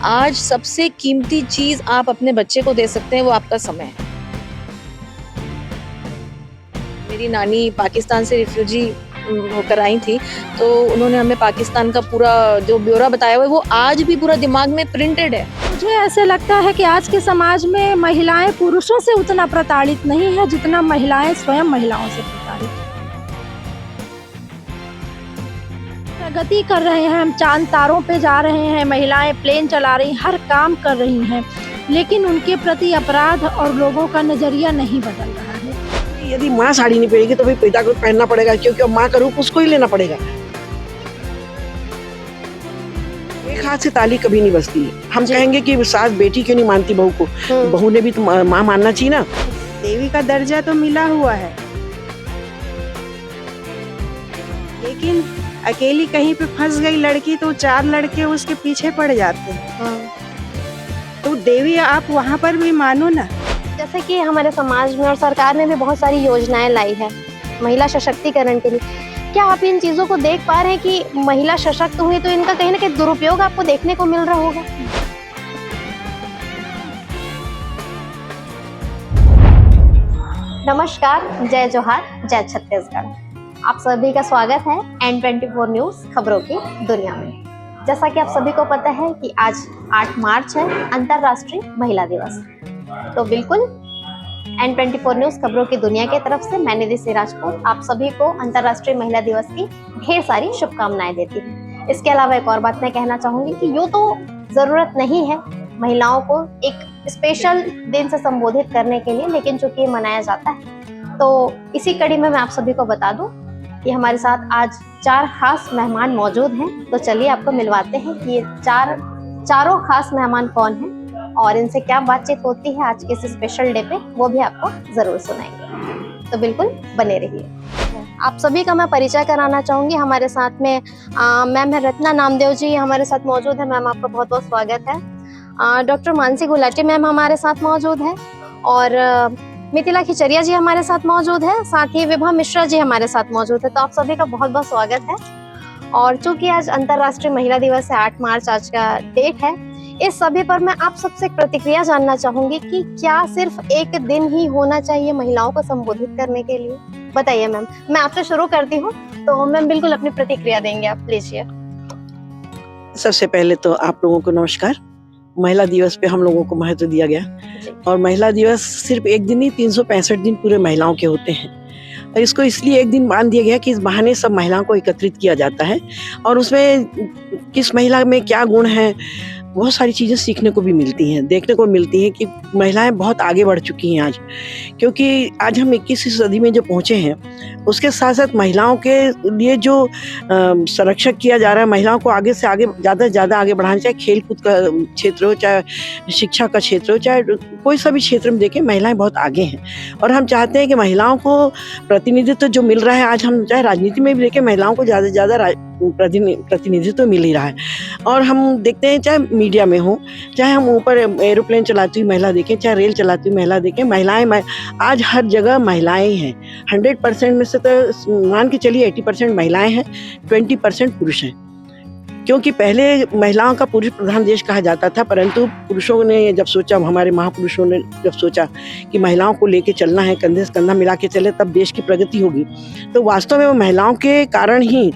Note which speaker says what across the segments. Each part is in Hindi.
Speaker 1: आज सबसे कीमती चीज आप अपने बच्चे को दे सकते हैं, वो आपका समय है। मेरी नानी पाकिस्तान से रिफ्यूजी होकर आई थी, तो उन्होंने हमें पाकिस्तान का पूरा जो ब्यौरा बताया हुआ है वो आज भी पूरा दिमाग में प्रिंटेड है।
Speaker 2: मुझे ऐसे लगता है कि आज के समाज में महिलाएं पुरुषों से उतना प्रताड़ित नहीं है जितना महिलाएं स्वयं महिलाओं से प्रताड़ित हैं। प्रगति कर रहे हैं, हम चांद तारों पे जा रहे हैं, महिलाएं प्लेन चला रही, हर काम कर रही हैं, लेकिन उनके प्रति अपराध और लोगों का नजरिया नहीं बदल रहा है।
Speaker 3: यदि माँ साड़ी नहीं पहनेगी तो भी पिता को पहनना पड़ेगा, क्योंकि माँ का रूप उसको ही लेना पड़ेगा। एक हाथ से ताली कभी नहीं बजती। हम कहेंगे कि सास बेटी क्यों नहीं मानती बहू को, बहू ने भी तो माँ मानना चाहिए ना।
Speaker 4: देवी का दर्जा तो मिला हुआ है, लेकिन अकेली कहीं पे फंस गई लड़की तो 4 लड़के उसके पीछे पड़ जाते हैं। तो देवी आप वहाँ पर भी मानो ना।
Speaker 5: जैसे कि हमारे समाज में और सरकार ने भी बहुत सारी योजनाएं लाई है महिला सशक्तिकरण के लिए। क्या आप इन चीजों को देख पा रहे हैं कि महिला सशक्त हुई तो इनका कहीं ना कहीं दुरुपयोग आपको देखने को मिल रहा होगा? नमस्कार, जय जोहार, जय छत्तीसगढ़। आप सभी का स्वागत है N24 न्यूज खबरों की दुनिया में। जैसा कि आप सभी को पता है कि आज 8 मार्च है, अंतर्राष्ट्रीय महिला दिवस। तो बिल्कुल N24 न्यूज खबरों की दुनिया की तरफ से मैं निधि राजपूत आप सभी को अंतर्राष्ट्रीय महिला दिवस की ढेर सारी शुभकामनाएं देती हूँ। इसके अलावा एक और बात मैं कहना चाहूंगी कि यूँ तो जरूरत नहीं है महिलाओं को एक स्पेशल दिन से संबोधित करने के लिए, लेकिन चूंकि ये मनाया जाता है तो इसी कड़ी में मैं आप सभी को बता दूं कि हमारे साथ आज 4 खास मेहमान मौजूद हैं। तो चलिए आपको मिलवाते हैं कि ये चारों खास मेहमान कौन हैं और इनसे क्या बातचीत होती है आज के इस स्पेशल डे पे, वो भी आपको जरूर सुनाएंगे। तो बिल्कुल बने रहिए। आप सभी का मैं परिचय कराना चाहूंगी। हमारे साथ में मैम है रत्ना नामदेव जी हमारे साथ मौजूद है। मैम आपका बहुत बहुत स्वागत है। डॉक्टर मानसी गुलाटी मैम हमारे साथ मौजूद है और मिथिला खिचरिया जी हमारे साथ मौजूद है। साथ ही विभा मिश्रा जी हमारे साथ मौजूद है। तो आप सभी का बहुत बहुत स्वागत है। और चूंकि आज अंतर्राष्ट्रीय महिला दिवस है, 8 मार्च आज का डेट है, इस सभी पर मैं आप सबसे एक प्रतिक्रिया जानना चाहूंगी कि क्या सिर्फ एक दिन ही होना चाहिए महिलाओं को संबोधित करने के लिए? बताइए मैम। मैं आपसे शुरू करती हूँ, तो मैम बिल्कुल अपनी प्रतिक्रिया देंगे आप, प्लीज शेयर।
Speaker 3: सबसे पहले तो आप लोगों को नमस्कार। महिला दिवस पे हम लोगों को महत्व दिया गया, और महिला दिवस सिर्फ एक दिन ही 365 दिन पूरे महिलाओं के होते हैं। और इसको इसलिए एक दिन बांध दिया गया कि इस बहाने सब महिलाओं को एकत्रित किया जाता है, और उसमें किस महिला में क्या गुण है बहुत सारी चीज़ें सीखने को भी मिलती हैं, देखने को मिलती हैं कि महिलाएं बहुत आगे बढ़ चुकी हैं आज। क्योंकि आज हम 21वीं सदी में जो पहुँचे हैं, उसके साथ साथ महिलाओं के लिए जो संरक्षण किया जा रहा है, महिलाओं को आगे से आगे ज़्यादा से ज़्यादा आगे बढ़ाना, चाहे खेलकूद का क्षेत्र हो, चाहे शिक्षा का क्षेत्र हो, चाहे कोई सा भी क्षेत्र में देखें, महिलाएं बहुत आगे हैं। और हम चाहते हैं कि महिलाओं को प्रतिनिधित्व जो मिल रहा है, आज हम चाहे राजनीति में भी देखें, महिलाओं को ज़्यादा से ज़्यादा प्रतिनिधित्व मिल ही रहा है। और हम देखते हैं चाहे मीडिया में हो, चाहे हम ऊपर एरोप्लेन चलाती हुई महिला देखें, चाहे रेल चलाती हुई महिला देखें, महिलाएं आज हर जगह महिलाएं हैं। 100% में से तो मान के चलिए 80% महिलाएं हैं, 20% पुरुष हैं। क्योंकि पहले महिलाओं का पुरुष प्रधान देश कहा जाता था, परंतु पुरुषों ने जब सोचा, हमारे महापुरुषों ने जब सोचा कि महिलाओं को लेके चलना है, कंधे से कंधा मिला के चले, तब देश की प्रगति होगी। तो वास्तव में महिलाओं के कारण ही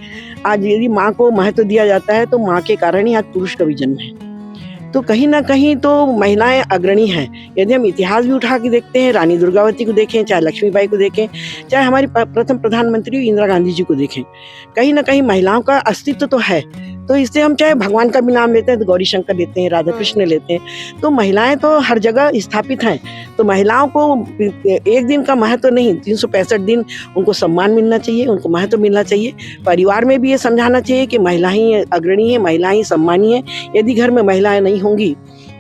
Speaker 3: आज यदि माँ को महत्व दिया जाता है, तो माँ के कारण ही आज पुरुष का भी जन्म है। तो कहीं ना कहीं तो महिलाएं अग्रणी हैं। यदि हम इतिहास भी उठा के देखते हैं, रानी दुर्गावती को देखें, चाहे लक्ष्मीबाई को देखें, चाहे हमारी प्रथम प्रधानमंत्री इंदिरा गांधी जी को देखें, कहीं ना कहीं महिलाओं का अस्तित्व तो है। तो इससे हम चाहे भगवान का भी नाम लेते हैं तो गौरी शंकर लेते हैं, राधा कृष्ण लेते हैं, तो महिलाएं तो हर जगह स्थापित हैं। तो महिलाओं को एक दिन का महत्व नहीं, 365 दिन उनको सम्मान मिलना चाहिए, उनको महत्व मिलना चाहिए। परिवार में भी ये समझाना चाहिए कि महिला ही अग्रणी है, महिला ही सम्मानीय है। यदि घर में महिलाएं नहीं होंगी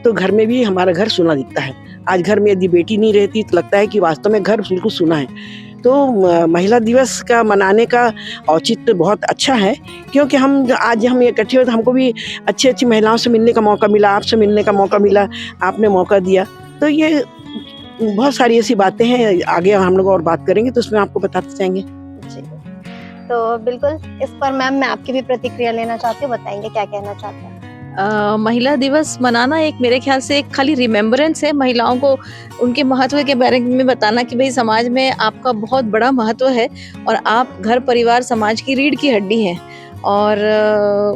Speaker 3: तो घर में भी हमारा घर सूना दिखता है। आज घर में यदि बेटी नहीं रहती तो लगता है कि वास्तव में घर बिल्कुल सूना है। तो महिला दिवस का मनाने का औचित्य बहुत अच्छा है, क्योंकि आज हम इकट्ठे हुए तो हमको भी अच्छी अच्छी महिलाओं से मिलने का मौका मिला, आपसे मिलने का मौका मिला, आपने मौका दिया। तो ये बहुत सारी ऐसी बातें हैं, आगे हम लोग और बात करेंगे तो उसमें आपको बताते जाएंगे।
Speaker 5: तो बिल्कुल इस पर मैम मैं आपकी भी प्रतिक्रिया लेना चाहती हूँ, बताएंगे क्या कहना चाहते हैं।
Speaker 1: महिला दिवस मनाना एक मेरे ख्याल से एक खाली रिमेम्बरेंस है, महिलाओं को उनके महत्व के बारे में बताना कि भाई समाज में आपका बहुत बड़ा महत्व है और आप घर परिवार समाज की रीढ़ की हड्डी हैं और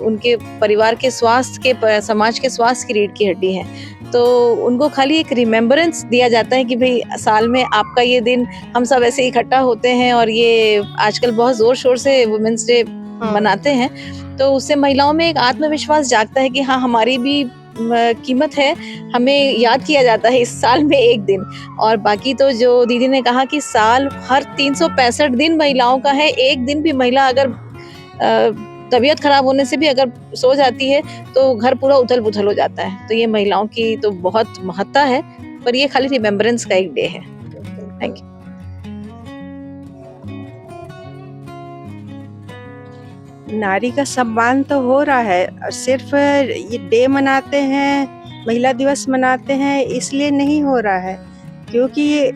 Speaker 1: उनके परिवार के स्वास्थ्य के समाज के स्वास्थ्य की रीढ़ की हड्डी हैं। तो उनको खाली एक रिमेम्बरेंस दिया जाता है कि भाई साल में आपका ये दिन हम सब ऐसे इकट्ठा होते हैं और ये आजकल बहुत ज़ोर शोर से वुमेंस डे मनाते हैं, तो उससे महिलाओं में एक आत्मविश्वास जागता है कि हाँ हमारी भी कीमत है, हमें याद किया जाता है इस साल में एक दिन। और बाकी तो जो दीदी ने कहा कि साल हर 365 दिन महिलाओं का है, एक दिन भी महिला अगर तबीयत खराब होने से भी अगर सो जाती है तो घर पूरा उथल पुथल हो जाता है। तो ये महिलाओं की तो बहुत महत्ता है, पर ये खाली रिमेम्बरेंस का एक डे है। Thank you.
Speaker 4: नारी का सम्मान तो हो रहा है, सिर्फ ये डे मनाते हैं, महिला दिवस मनाते हैं इसलिए नहीं हो रहा है, क्योंकि ये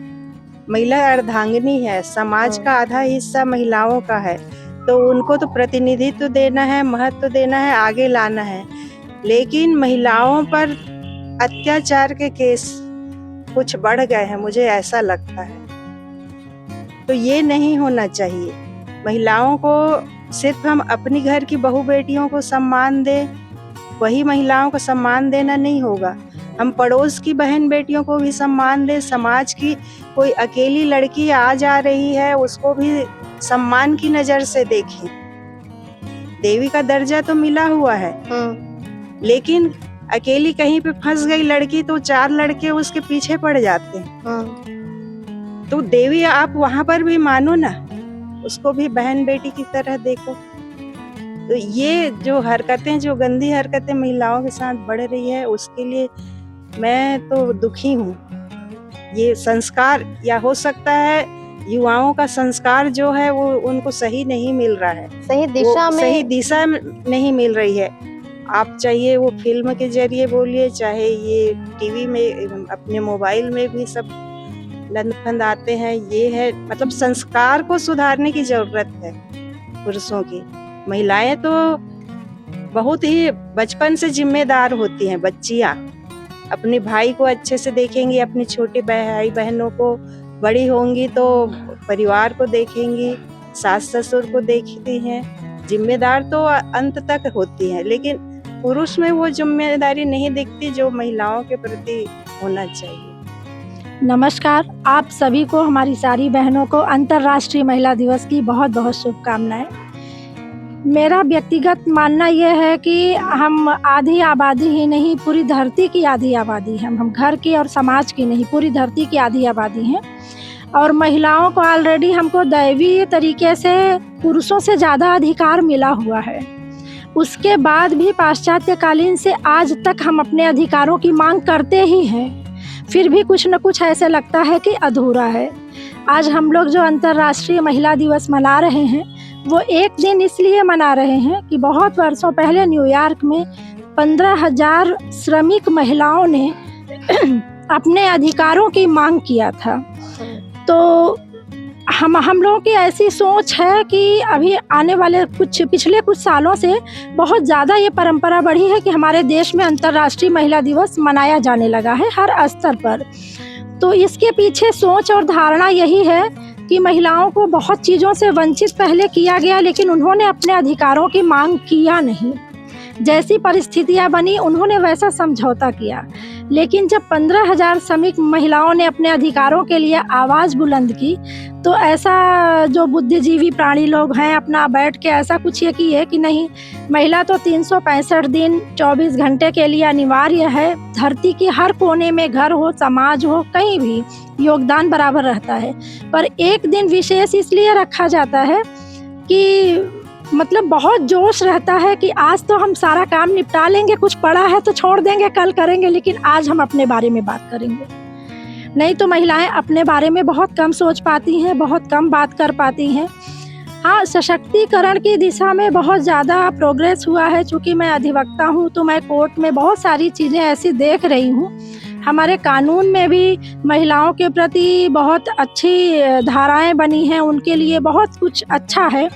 Speaker 4: महिला अर्धांगिनी है, समाज का आधा हिस्सा महिलाओं का है, तो उनको तो प्रतिनिधित्व देना है, महत्व देना है, आगे लाना है। लेकिन महिलाओं पर अत्याचार के केस कुछ बढ़ गए हैं, मुझे ऐसा लगता है। तो ये नहीं होना चाहिए। महिलाओं को सिर्फ हम अपनी घर की बहू बेटियों को सम्मान दें, वही महिलाओं को सम्मान देना नहीं होगा। हम पड़ोस की बहन बेटियों को भी सम्मान दें, समाज की कोई अकेली लड़की आ जा रही है उसको भी सम्मान की नजर से देखें। देवी का दर्जा तो मिला हुआ है, लेकिन अकेली कहीं पे फंस गई लड़की तो 4 लड़के उसके पीछे पड़ जाते हैं। तो देवी आप वहां पर भी मानो ना, उसको भी बहन बेटी की तरह देखो। तो ये जो हरकतें, जो गंदी हरकतें महिलाओं के साथ बढ़ रही है, उसके लिए मैं तो दुखी हूँ। ये संस्कार, या हो सकता है युवाओं का संस्कार जो है वो उनको सही नहीं मिल रहा है,
Speaker 5: सही दिशा
Speaker 4: नहीं मिल रही है। आप चाहिए वो फिल्म के जरिए बोलिए, चाहे ये टीवी में, अपने मोबाइल में भी सब लंदफंद आते हैं। ये है, मतलब संस्कार को सुधारने की जरूरत है पुरुषों की। महिलाएं तो बहुत ही बचपन से जिम्मेदार होती हैं। बच्चियां अपने भाई को अच्छे से देखेंगी, अपने छोटे भाई बहनों को, बड़ी होंगी तो परिवार को देखेंगी, सास ससुर को देखती हैं। जिम्मेदार तो अंत तक होती हैं, लेकिन पुरुष में वो जिम्मेदारी नहीं दिखती जो महिलाओं के प्रति होना चाहिए।
Speaker 2: नमस्कार, आप सभी को, हमारी सारी बहनों को अंतर्राष्ट्रीय महिला दिवस की बहुत बहुत शुभकामनाएं। मेरा व्यक्तिगत मानना यह है कि हम आधी आबादी ही नहीं, पूरी धरती की आधी आबादी है। हम घर की और समाज की नहीं, पूरी धरती की आधी आबादी हैं। और महिलाओं को ऑलरेडी हमको दैवीय तरीके से पुरुषों से ज़्यादा अधिकार मिला हुआ है। उसके बाद भी पाश्चात्यकालीन से आज तक हम अपने अधिकारों की मांग करते ही हैं, फिर भी कुछ न कुछ ऐसे लगता है कि अधूरा है। आज हम लोग जो अंतर्राष्ट्रीय महिला दिवस मना रहे हैं, वो एक दिन इसलिए मना रहे हैं कि बहुत वर्षों पहले न्यूयॉर्क में 15,000 श्रमिक महिलाओं ने अपने अधिकारों की मांग किया था। तो हम लोगों की ऐसी सोच है कि अभी आने वाले पिछले कुछ सालों से बहुत ज़्यादा ये परंपरा बढ़ी है कि हमारे देश में अंतर्राष्ट्रीय महिला दिवस मनाया जाने लगा है हर स्तर पर। तो इसके पीछे सोच और धारणा यही है कि महिलाओं को बहुत चीज़ों से वंचित पहले किया गया, लेकिन उन्होंने अपने अधिकारों की मांग किया नहीं। जैसी परिस्थितियां बनी उन्होंने वैसा समझौता किया। लेकिन जब 15,000 श्रमिक महिलाओं ने अपने अधिकारों के लिए आवाज़ बुलंद की, तो ऐसा जो बुद्धिजीवी प्राणी लोग हैं अपना बैठ के ऐसा कुछ ये किए कि नहीं, महिला तो 365 दिन 24 घंटे के लिए अनिवार्य है। धरती के हर कोने में, घर हो, समाज हो, कहीं भी योगदान बराबर रहता है। पर एक दिन विशेष इसलिए रखा जाता है कि मतलब बहुत जोश रहता है कि आज तो हम सारा काम निपटा लेंगे, कुछ पड़ा है तो छोड़ देंगे, कल करेंगे, लेकिन आज हम अपने बारे में बात करेंगे। नहीं तो महिलाएं अपने बारे में बहुत कम सोच पाती हैं, बहुत कम बात कर पाती हैं। हाँ, सशक्तिकरण की दिशा में बहुत ज़्यादा प्रोग्रेस हुआ है। चूँकि मैं अधिवक्ता हूँ तो मैं कोर्ट में बहुत सारी चीज़ें ऐसी देख रही हूँ। हमारे कानून में भी महिलाओं के प्रति बहुत अच्छी धाराएं बनी हैं, उनके लिए बहुत कुछ अच्छा है।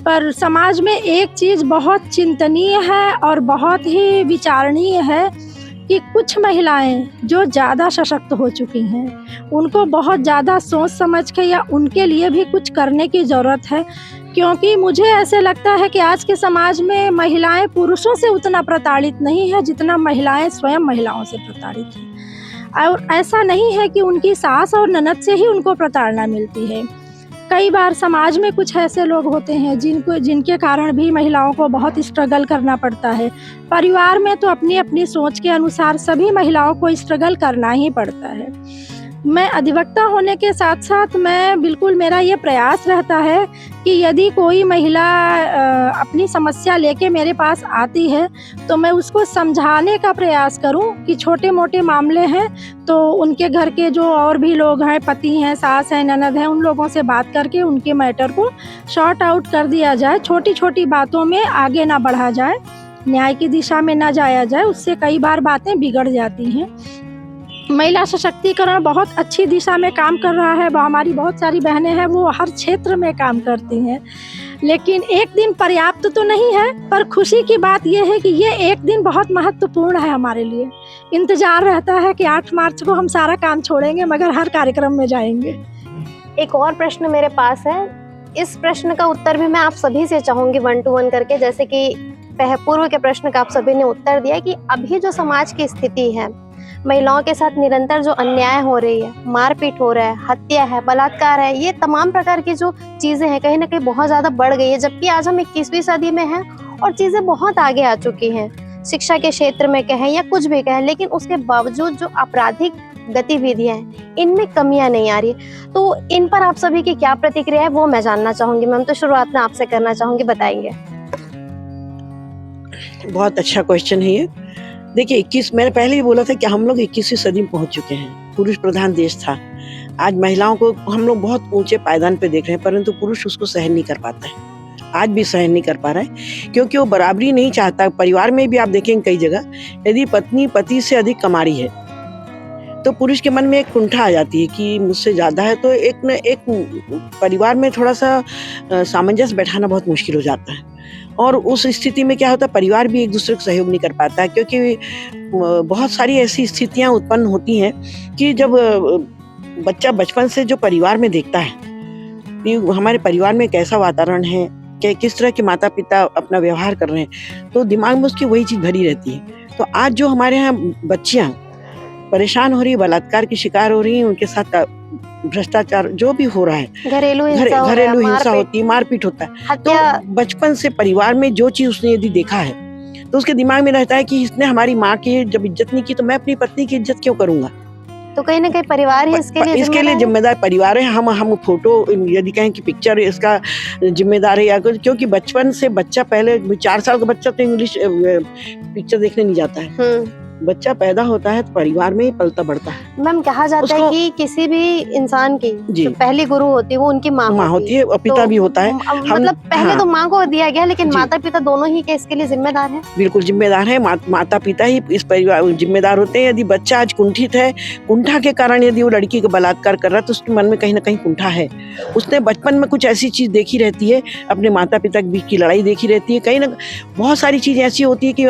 Speaker 2: पर समाज में एक चीज़ बहुत चिंतनीय है और बहुत ही विचारणीय है कि कुछ महिलाएं जो ज़्यादा सशक्त हो चुकी हैं उनको बहुत ज़्यादा सोच समझ के या उनके लिए भी कुछ करने की ज़रूरत है, क्योंकि मुझे ऐसे लगता है कि आज के समाज में महिलाएं पुरुषों से उतना प्रताड़ित नहीं है जितना महिलाएं स्वयं महिलाओं से प्रताड़ित हैं। और ऐसा नहीं है कि उनकी सास और ननद से ही उनको प्रताड़ना मिलती है। कई बार समाज में कुछ ऐसे लोग होते हैं जिनके कारण भी महिलाओं को बहुत स्ट्रगल करना पड़ता है। परिवार में तो अपनी अपनी सोच के अनुसार सभी महिलाओं को स्ट्रगल करना ही पड़ता है। मैं अधिवक्ता होने के साथ साथ मेरा ये प्रयास रहता है कि यदि कोई महिला अपनी समस्या लेके मेरे पास आती है तो मैं उसको समझाने का प्रयास करूं कि छोटे मोटे मामले हैं तो उनके घर के जो और भी लोग हैं, पति हैं, सास हैं, ननद हैं, उन लोगों से बात करके उनके मैटर को शॉर्ट आउट कर दिया जाए। छोटी छोटी बातों में आगे ना बढ़ा जाए, न्याय की दिशा में ना जाया जाए, उससे कई बार बातें बिगड़ जाती हैं। महिला सशक्तिकरण बहुत अच्छी दिशा में काम कर रहा है। हमारी बहुत सारी बहनें हैं वो हर क्षेत्र में काम करती हैं, लेकिन एक दिन पर्याप्त तो नहीं है। पर खुशी की बात यह है कि ये एक दिन बहुत महत्वपूर्ण है हमारे लिए। इंतजार रहता है कि 8 मार्च को हम सारा काम छोड़ेंगे मगर हर कार्यक्रम में जाएंगे।
Speaker 5: एक और प्रश्न मेरे पास है, इस प्रश्न का उत्तर भी मैं आप सभी से चाहूंगी 1 to 1 करके। जैसे कि पूर्व के प्रश्न का आप सभी ने उत्तर दिया कि अभी जो समाज की स्थिति है, महिलाओं के साथ निरंतर जो अन्याय हो रही है, मारपीट हो रहा है, हत्या है, बलात्कार है, ये तमाम प्रकार की जो चीजें हैं कहीं ना कहीं बहुत ज्यादा बढ़ गई है। जबकि आज हम 21वीं सदी में हैं और चीजें बहुत आगे आ चुकी हैं, शिक्षा के क्षेत्र में कहें या कुछ भी कहें, लेकिन उसके बावजूद जो आपराधिक गतिविधियां हैं इनमें कमियां नहीं आ रही। तो इन पर आप सभी की क्या प्रतिक्रिया है वो मैं जानना चाहूंगी। मैम, तो शुरुआत में आपसे करना चाहूंगी, बताएंगे।
Speaker 3: बहुत अच्छा क्वेश्चन है ये। देखिए, मैंने पहले ही बोला था कि हम लोग 21वीं सदी में पहुंच चुके हैं। पुरुष प्रधान देश था। आज महिलाओं को हम लोग बहुत ऊंचे पायदान पे देख रहे हैं, परंतु पुरुष उसको सहन नहीं कर पाता है। आज भी सहन नहीं कर पा रहा है क्योंकि वो बराबरी नहीं चाहता। परिवार में भी आप देखेंगे कई जगह, यदि पत्नी पति से अधिक कमा रही है तो पुरुष के मन में एक कुंठा आ जाती है कि मुझसे ज्यादा है, तो एक परिवार में थोड़ा सा सामंजस्य बैठाना बहुत मुश्किल हो जाता है। और उस स्थिति में क्या होता है, परिवार भी एक दूसरे को सहयोग नहीं कर पाता है, क्योंकि बहुत सारी ऐसी स्थितियां उत्पन्न होती हैं कि जब बच्चा बचपन से जो परिवार में देखता है कि हमारे परिवार में कैसा वातावरण है, किस तरह के माता पिता अपना व्यवहार कर रहे हैं, तो दिमाग में उसकी वही चीज भरी रहती है। तो आज जो हमारे यहाँ बच्चियां परेशान हो रही है, बलात्कार की शिकार हो रही हैं, उनके साथ भ्रष्टाचार जो भी हो रहा है, घरेलू हिंसा होती है, मारपीट होता है, तो बचपन से परिवार में जो चीज उसने यदि देखा है तो उसके दिमाग में रहता है कि इसने हमारी माँ की जब इज्जत नहीं की तो मैं अपनी पत्नी की इज्जत क्यों करूंगा।
Speaker 5: तो कहीं ना कहीं परिवार ही इसके लिए
Speaker 3: जिम्मेदार परिवार है। हम फोटो यदि कहें कि पिक्चर इसका जिम्मेदार है, या क्योंकि बचपन से बच्चा, पहले 4 साल का बच्चा तो इंग्लिश पिक्चर देखने नहीं जाता है। बच्चा पैदा होता है तो परिवार में ही पलता बढ़ता है।
Speaker 5: मैम, कहा जाता है कि किसी भी इंसान की जो पहली गुरु होती है वो उनकी माँ
Speaker 3: होती है और पिता भी होता है।
Speaker 5: मतलब पहले तो माँ को दिया गया, लेकिन माता पिता दोनों ही के इसके लिए जिम्मेदार हैं।
Speaker 3: बिल्कुल जिम्मेदार है, माता पिता ही इस परिवार जिम्मेदार होते हैं। यदि बच्चा आज कुंठित है, कुंठा के कारण यदि वो लड़की का बलात्कार कर रहा है तो उसके मन में कहीं ना कहीं कुंठा है। उसने बचपन में कुछ ऐसी चीज देखी रहती है, अपने माता पिता के बीच की लड़ाई देखी रहती है, कहीं ना बहुत सारी चीजें ऐसी होती है कि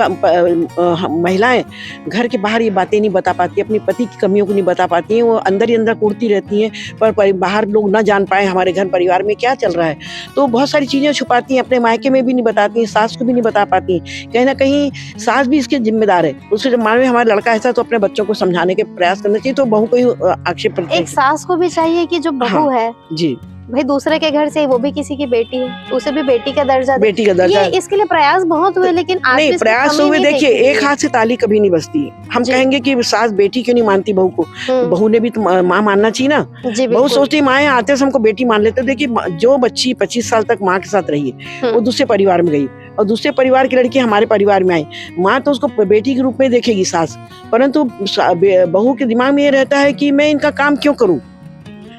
Speaker 3: महिलाएं घर के बाहर ये बातें नहीं बता पाती, अपने पति की कमियों को नहीं बता पाती हैं, वो अंदर ही अंदर कूटती रहती हैं, पर बाहर लोग ना जान पाए हमारे घर परिवार में क्या चल रहा है। तो बहुत सारी चीजें छुपाती हैं, अपने मायके में भी नहीं बताती हैं, सास को भी नहीं बता पाती। कहीं ना कहीं सास भी इसके जिम्मेदार है। उससे जब मान लो हमारा लड़का ऐसा तो अपने बच्चों को समझाने के प्रयास करना चाहिए, तो बहू को ही आक्षेप करते हैं।
Speaker 5: एक सास को भी चाहिए कि जो बहू है
Speaker 3: जी
Speaker 5: भाई दूसरे के घर से, वो भी किसी की बेटी है, उसे भी बेटी का दर्जा
Speaker 3: ये
Speaker 5: इसके लिए प्रयास बहुत हुए, लेकिन
Speaker 3: नहीं प्रयास हुए। देखिए, एक हाथ से ताली कभी नहीं बजती। हम कहेंगे कि सास बेटी क्यों नहीं मानती बहू को, बहू ने भी तो माँ मानना चाहिए ना। बहू सोचती माँ आते से हमको बेटी मान लेते। देखिए, जो बच्ची 25 साल तक माँ के साथ रही है वो दूसरे परिवार में गई और दूसरे परिवार की लड़की हमारे परिवार में आई, माँ तो उसको बेटी के रूप में देखेगी सास, परंतु बहू के दिमाग में ये रहता है कि मैं इनका काम क्यों करूँ।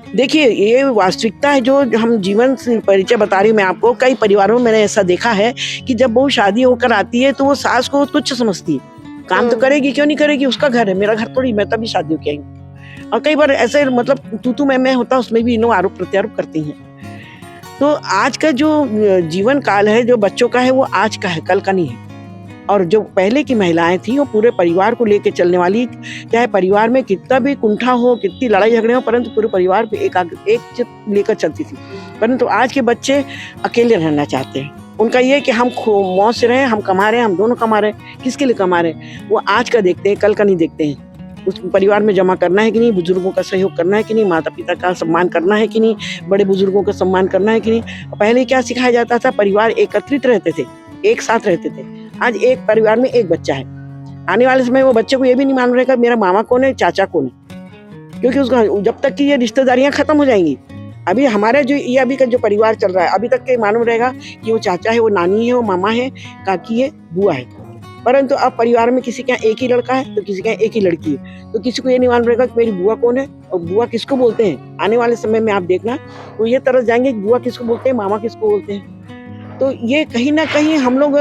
Speaker 3: देखिए, ये वास्तविकता है जो हम जीवन से परिचय बता रही हूँ मैं आपको। कई परिवारों में मैंने ऐसा देखा है कि जब बहू शादी होकर आती है तो वो सास को तुच्छ समझती है, काम तो करेगी, क्यों नहीं करेगी, उसका घर है, मेरा घर थोड़ी, मैं तभी शादी होके आई हूँ। और कई बार ऐसे मतलब तू मैं होता, उसमें भी इन लोग आरोप प्रत्यारोप करती हैं। तो आज का जो जीवन काल है जो बच्चों का है वो आज का है, कल का नहीं है। और जो पहले की महिलाएं थी वो पूरे परिवार को लेकर चलने वाली, चाहे परिवार में कितना भी कुंठा हो, कितनी लड़ाई झगड़े हो, परंतु पूरे परिवार पे एक चित लेकर चलती थी। परंतु आज के बच्चे अकेले रहना चाहते हैं। उनका ये है कि हम मौज से रहें, हम कमा रहे हैं, हम दोनों कमा रहे हैं, किसके लिए कमा रहे हैं, वो आज का देखते हैं, कल का नहीं देखते हैं। उस परिवार में जमा करना है कि नहीं, बुजुर्गों का सहयोग करना है कि नहीं, माता पिता का सम्मान करना है कि नहीं, बड़े बुजुर्गों का सम्मान करना है कि नहीं। पहले क्या सिखाया जाता था, परिवार एकत्रित रहते थे, एक साथ रहते थे। आज एक परिवार में एक बच्चा है, आने वाले समय वो बच्चे को ये भी नहीं मालूम रहेगा मेरा मामा कौन है, चाचा कौन है, क्योंकि उसका जब तक कि ये रिश्तेदारियां खत्म हो जाएंगी। अभी हमारा जो ये अभी का जो परिवार चल रहा है, अभी तक के मालूम रहेगा कि वो चाचा है, वो नानी है, वो मामा है, काकी है, बुआ है। परंतु अब परिवार में किसी के यहाँ एक ही लड़का है तो किसी के यहाँ एक ही लड़की है, तो किसी को ये नहीं मालूम रहेगा कि मेरी बुआ कौन है और बुआ किसको बोलते हैं। आने वाले समय में आप देखना तो ये तरस जाएंगे कि बुआ किसको बोलते हैं, मामा किसको बोलते हैं। तो ये कहीं ना कहीं हम लोग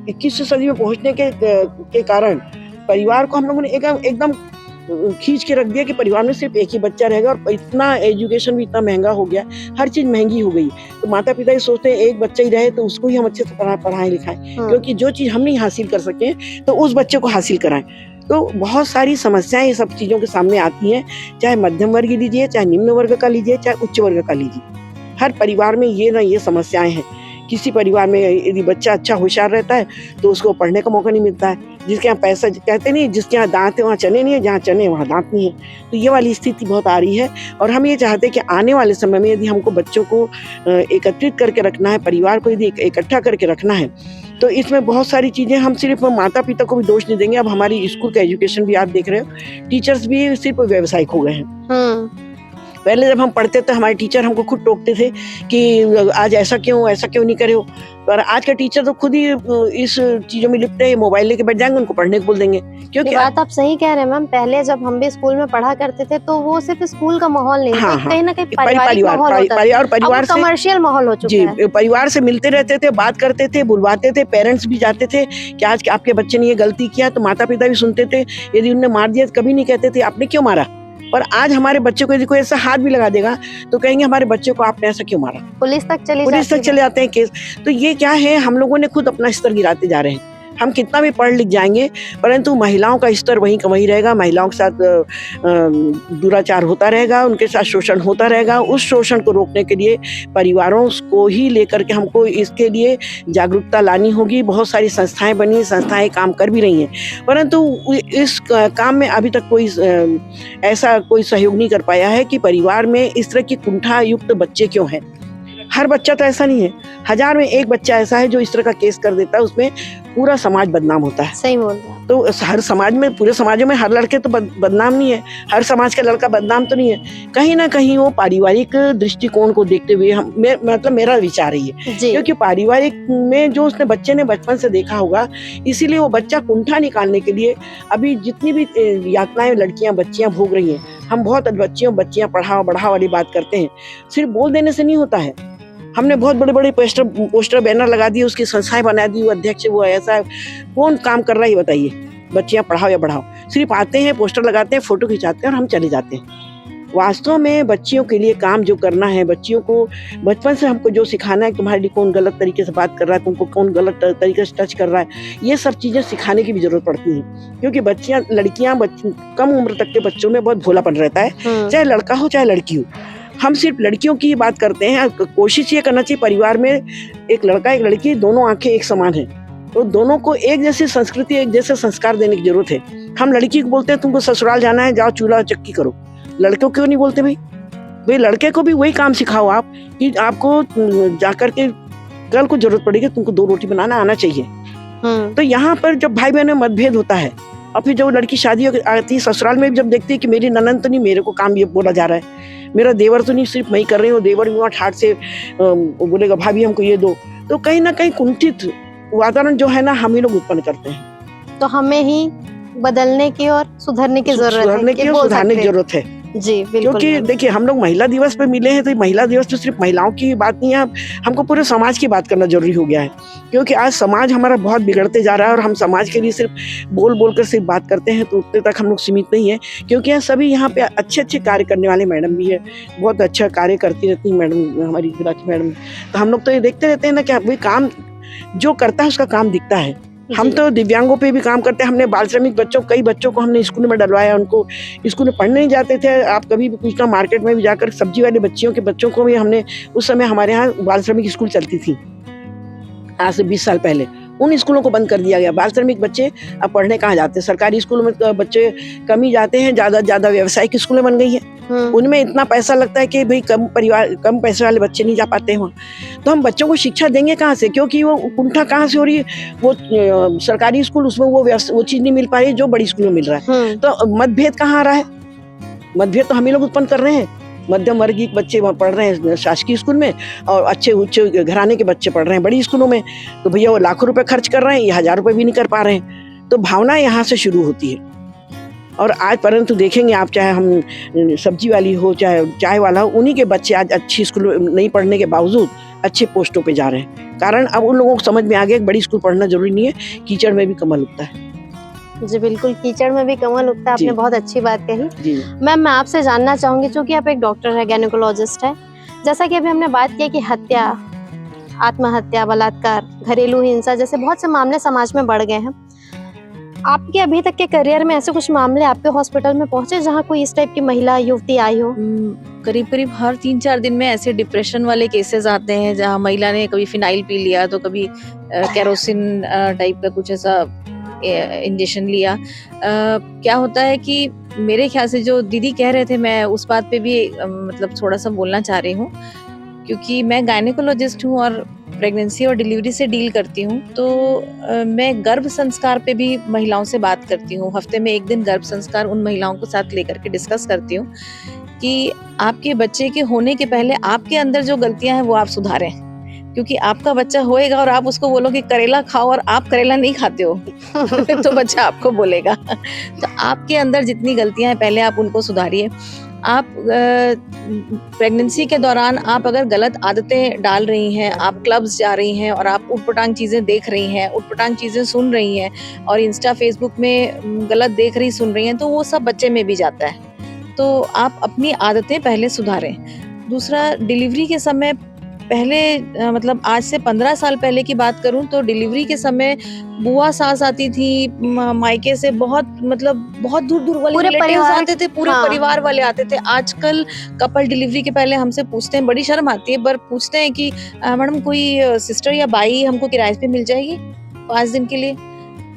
Speaker 3: 21वीं सदी में पहुंचने के कारण परिवार को हम लोगों ने एकदम खींच के रख दिया कि परिवार में सिर्फ एक ही बच्चा रहेगा। और इतना एजुकेशन भी इतना महंगा हो गया, हर चीज महंगी हो गई, तो माता पिता ये सोचते हैं एक बच्चा ही रहे तो उसको ही हम अच्छे से पढ़ाएं लिखाएं, क्योंकि जो चीज हम नहीं हासिल कर सके तो उस बच्चे को हासिल कराएं। तो बहुत सारी समस्याएं ये सब चीजों के सामने आती हैं, चाहे मध्यम वर्ग लीजिए, चाहे निम्न वर्ग का लीजिए, चाहे उच्च वर्ग का लीजिए, हर परिवार में ये समस्याएं हैं। किसी परिवार में यदि बच्चा अच्छा होशियार रहता है तो उसको पढ़ने का मौका नहीं मिलता है। जिसके यहाँ पैसा, कहते नहीं जिसके यहाँ दांत है वहाँ चने नहीं है, जहाँ चने वहाँ दांत नहीं है। तो ये वाली स्थिति बहुत आ रही है। और हम ये चाहते हैं कि आने वाले समय में यदि हमको बच्चों को एकत्रित करके रखना है, परिवार को यदि इकट्ठा करके रखना है, तो इसमें बहुत सारी चीज़ें, हम सिर्फ माता पिता को भी दोष नहीं देंगे। अब हमारी स्कूल का एजुकेशन भी आप देख रहे हो, टीचर्स भी सिर्फ व्यावसायिक हो गए हैं। पहले जब हम पढ़ते थे हमारे टीचर हमको खुद टोकते थे कि आज ऐसा क्यों नहीं करे हो। पर आज का टीचर तो खुद ही इस चीजों में लिपटे हैं, मोबाइल लेके बैठ जाएंगे, उनको पढ़ने को बोल देंगे। क्योंकि
Speaker 5: बात आप सही कह रहे हैं मैम, पहले जब हम भी स्कूल में पढ़ा करते थे तो वो सिर्फ स्कूल का माहौल नहीं था, कहीं ना कहीं पारिवारिक माहौल होता था, और परिवार से कमर्शियल माहौल हो चुका है।
Speaker 3: परिवार से मिलते रहते थे, बात करते थे, बुलवाते थे, पेरेंट्स भी जाते थे कि आज आपके बच्चे ने ये गलती किया, तो माता पिता भी सुनते थे। यदि उन्हें मार दिया तो कभी नहीं कहते थे आपने क्यों मारा। और आज हमारे बच्चे को यदि कोई ऐसा हाथ भी लगा देगा तो कहेंगे हमारे बच्चे को आपने ऐसा क्यों मारा,
Speaker 5: पुलिस तक चले जाते
Speaker 3: हैं केस। तो ये क्या है, हम लोगों ने खुद अपना स्तर गिराते जा रहे हैं। हम कितना भी पढ़ लिख जाएंगे परंतु महिलाओं का स्तर वहीं का वहीं रहेगा। महिलाओं के साथ दुराचार होता रहेगा, उनके साथ शोषण होता रहेगा। उस शोषण को रोकने के लिए परिवारों को ही लेकर के हमको इसके लिए जागरूकता लानी होगी। बहुत सारी संस्थाएं बनी, संस्थाएं काम कर भी रही हैं, परंतु इस काम में अभी तक ऐसा कोई सहयोग नहीं कर पाया है कि परिवार में इस तरह की कुंठा युक्त बच्चे क्यों हैं। हर बच्चा तो ऐसा नहीं है, 1000 में एक बच्चा ऐसा है जो इस तरह का केस कर देता है, उसमें पूरा समाज बदनाम होता है।
Speaker 5: सही बोल रहे हैं।
Speaker 3: तो हर समाज में, पूरे समाजों में हर लड़के तो बदनाम नहीं है, हर समाज का लड़का बदनाम तो नहीं है। कहीं ना कहीं वो पारिवारिक दृष्टिकोण को देखते हुए मतलब मेरा विचार ही है, क्योंकि पारिवारिक में जो उसने बच्चे ने बचपन से देखा होगा, इसीलिए वो बच्चा कुंठा निकालने के लिए अभी जितनी भी यातनाएं लड़कियां बच्चियां भोग रही हैं। हम बहुत बच्चियां पढ़ाओ बढ़ाओ वाली बात करते हैं, सिर्फ बोल देने से नहीं होता है। हमने बहुत बड़े बड़े पोस्टर बैनर लगा दिए, उसकी संस्थाएं बना दी, वो अध्यक्ष वो ऐसा है, कौन काम कर रहा है बताइए। बच्चियां पढ़ाओ या बढ़ाओ, सिर्फ आते हैं, पोस्टर लगाते हैं, फोटो खिंचाते हैं और हम चले जाते हैं। वास्तव में बच्चियों के लिए काम जो करना है, बच्चियों को बचपन से हमको जो सिखाना है, तुम्हारे लिए कौन गलत तरीके से बात कर रहा है, तुमको कौन गलत तरीके से टच कर रहा है, ये सब चीजें सिखाने की भी जरूरत पड़ती है। क्योंकि लड़कियां कम उम्र तक के बच्चों में बहुत भोलापन रहता है, चाहे लड़का हो चाहे लड़की हो। हम सिर्फ लड़कियों की बात करते हैं। कोशिश ये करना चाहिए परिवार में एक लड़का एक लड़की, दोनों आंखें एक समान हैं, तो दोनों को एक जैसी संस्कृति, एक जैसे संस्कार देने की जरूरत है। हम लड़की को बोलते हैं तुमको ससुराल जाना है, जाओ चूल्हा चक्की करो। लड़कों क्यों नहीं बोलते भाई लड़के को भी वही काम सिखाओ आप कि आपको जाकर के कल को जरूरत पड़ेगी तुमको 2 रोटी बनाना आना चाहिए। तो यहाँ पर जब भाई बहनों में मतभेद होता है, और फिर जब लड़की शादी आती है ससुराल में जब देखती है कि मेरी ननद तो नहीं, मेरे को काम ये बोला जा रहा है, मेरा देवर तो नहीं, सिर्फ मैं ही कर रही हूँ, देवर भी वहाँ ठाट से बोलेगा भाभी हमको ये दो, तो कहीं ना कहीं कुंठित वातावरण जो है ना हम ही लोग उत्पन्न करते हैं।
Speaker 5: तो हमें ही बदलने की और सुधरने की जरूरत है।
Speaker 3: सुधारने की जरूरत है।
Speaker 5: जी बिल्कुल
Speaker 3: क्योंकि
Speaker 5: मैम।
Speaker 3: देखिए हम लोग महिला दिवस पे मिले हैं, तो ये महिला दिवस तो सिर्फ महिलाओं की बात नहीं है, हमको पूरे समाज की बात करना जरूरी हो गया है। क्योंकि आज समाज हमारा बहुत बिगड़ते जा रहा है और हम समाज के लिए सिर्फ बोल बोल कर सिर्फ बात करते हैं, तो उतने तक हम लोग सीमित नहीं है। क्योंकि यहाँ सभी यहाँ पे अच्छे अच्छे कार्य करने वाले मैडम भी है, बहुत अच्छा कार्य करती रहती है मैडम, हमारी राखी मैडम। तो हम लोग तो ये देखते रहते हैं ना कि भाई काम जो करता है उसका काम दिखता है। हम
Speaker 5: जी।
Speaker 3: तो दिव्यांगों पे भी काम करते हैं। हमने बाल श्रमिक बच्चों, कई बच्चों को हमने स्कूल में डलवाया, उनको स्कूल में पढ़ने नहीं जाते थे। आप कभी भी पूछना, मार्केट में भी जाकर सब्जी वाले बच्चों को भी हमने, उस समय हमारे यहाँ बाल श्रमिक स्कूल चलती थी, आज से 20 साल पहले। उन स्कूलों को बंद कर दिया गया। बाल श्रमिक बच्चे अब पढ़ने कहाँ जाते हैं? सरकारी स्कूलों में तो बच्चे कम ही जाते हैं, ज़्यादा व्यावसायिक स्कूलें बन गई हैं। उनमें इतना पैसा लगता है कि भाई कम पैसे वाले बच्चे नहीं जा पाते हैं वहाँ। तो हम बच्चों को शिक्षा देंगे कहाँ से? क्योंकि वो कुंठा कहाँ से हो रही है? वो सरकारी स्कूल, उसमें वो चीज़ नहीं मिल पा रही है जो बड़ी स्कूल में मिल रहा है। तो मतभेद कहाँ आ रहा है? मतभेद तो हम ही लोग उत्पन्न कर रहे हैं। मध्यम वर्गीय बच्चे वहाँ पढ़ रहे हैं शासकीय स्कूल में, और अच्छे उच्च घराने के बच्चे पढ़ रहे हैं बड़ी स्कूलों में। तो भैया वो लाखों रुपए खर्च कर रहे हैं, ये 1000 रुपए भी नहीं कर पा रहे हैं। तो भावना यहाँ से शुरू होती है। और आज परंतु देखेंगे आप, चाहे हम सब्जी वाली हो चाहे चाय वाला हो, उन्हीं के बच्चे आज अच्छी स्कूल नहीं पढ़ने के बावजूद अच्छे पोस्टों पे जा रहे हैं। कारण अब उन लोगों को समझ में आ गया कि बड़ी स्कूल पढ़ना जरूरी नहीं है, कीचड़ में भी कमल उगता है।
Speaker 5: जी बिल्कुल, कीचड़ में भी कमल उगता है, आपने
Speaker 3: जी।
Speaker 5: बहुत अच्छी बात कही।
Speaker 3: जी
Speaker 5: मैम मैं आपसे जानना चाहूंगी, चूंकि आप एक डॉक्टर है, गायनेकोलॉजिस्ट है, जैसा कि अभी हमने बात की कि हत्या, आत्महत्या, बलात्कार, घरेलू हिंसा जैसे बहुत से मामले समाज में बढ़ गए हैं। आपके अभी तक के करियर में ऐसे कुछ मामले आपके हॉस्पिटल में पहुंचे जहां कोई इस टाइप की महिला युवती आई हो?
Speaker 1: करीब करीब हर 3-4 दिन में ऐसे डिप्रेशन वाले केसेस आते हैं, जहाँ महिला ने कभी फिनाइल पी लिया, तो कभी केरोसिन टाइप का कुछ ऐसा इंजेक्शन लिया। क्या होता है कि मेरे ख्याल से जो दीदी कह रहे थे, मैं उस बात पे भी मतलब थोड़ा सा बोलना चाह रही हूँ, क्योंकि मैं गायनेकोलॉजिस्ट हूँ और प्रेगनेंसी और डिलीवरी से डील करती हूँ। तो मैं गर्भ संस्कार पे भी महिलाओं से बात करती हूँ। हफ्ते में 1 दिन गर्भ संस्कार उन महिलाओं को साथ लेकर के डिस्कस करती हूँ कि आपके बच्चे के होने के पहले आपके अंदर जो गलतियां हैं वो आप सुधारें, क्योंकि आपका बच्चा होएगा और आप उसको बोलो कि करेला खाओ और आप करेला नहीं खाते हो तो बच्चा आपको बोलेगा। तो आपके अंदर जितनी गलतियां हैं पहले आप उनको सुधारिए। आप प्रेगनेंसी के दौरान आप अगर गलत आदतें डाल रही हैं, आप क्लब्स जा रही हैं और आप उटपटांग चीज़ें देख रही हैं, उटपटांग चीज़ें सुन रही हैं और इंस्टा फेसबुक में गलत देख रही सुन रही हैं, तो वो सब बच्चे में भी जाता है। तो आप अपनी आदतें पहले सुधारें। दूसरा, डिलीवरी के समय पहले मतलब आज से 15 साल पहले की बात करूं तो डिलीवरी के समय बुआ सास आती थी मायके से, बहुत मतलब बहुत दूर दूर वाले
Speaker 5: पूरे
Speaker 1: रिलेटिव्स
Speaker 5: परिवार-
Speaker 1: आते थे, पूरे
Speaker 5: हाँ।
Speaker 1: परिवार वाले आते थे। आजकल कपल डिलीवरी के पहले हमसे पूछते हैं, बड़ी शर्म आती है, पर पूछते हैं कि मैडम कोई सिस्टर या बाई हमको किराए पे मिल जाएगी 5 दिन के लिए।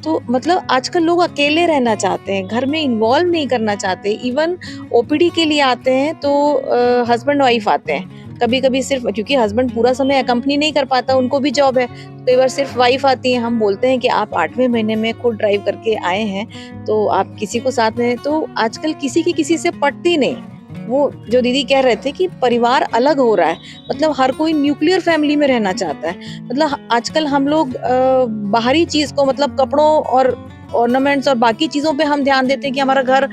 Speaker 1: तो मतलब आजकल लोग अकेले रहना चाहते हैं, घर में इन्वॉल्व नहीं करना चाहते। इवन ओपीडी के लिए आते हैं तो हस्बैंड वाइफ आते हैं, कभी कभी सिर्फ, क्योंकि हस्बैंड पूरा समय अकम्पनी नहीं कर पाता, उनको भी जॉब है, कई बार सिर्फ वाइफ आती है। हम बोलते हैं कि आप 8वें महीने में खुद ड्राइव करके आए हैं तो आप किसी को साथ में, तो आजकल किसी की किसी से पटती नहीं। वो जो दीदी कह रहे थे कि परिवार अलग हो रहा है, मतलब हर कोई न्यूक्लियर फैमिली में रहना चाहता है। मतलब आजकल हम लोग बाहरी चीज को, मतलब कपड़ों और ऑर्नामेंट्स और बाकी चीजों पे हम ध्यान देते हैं कि हमारा घर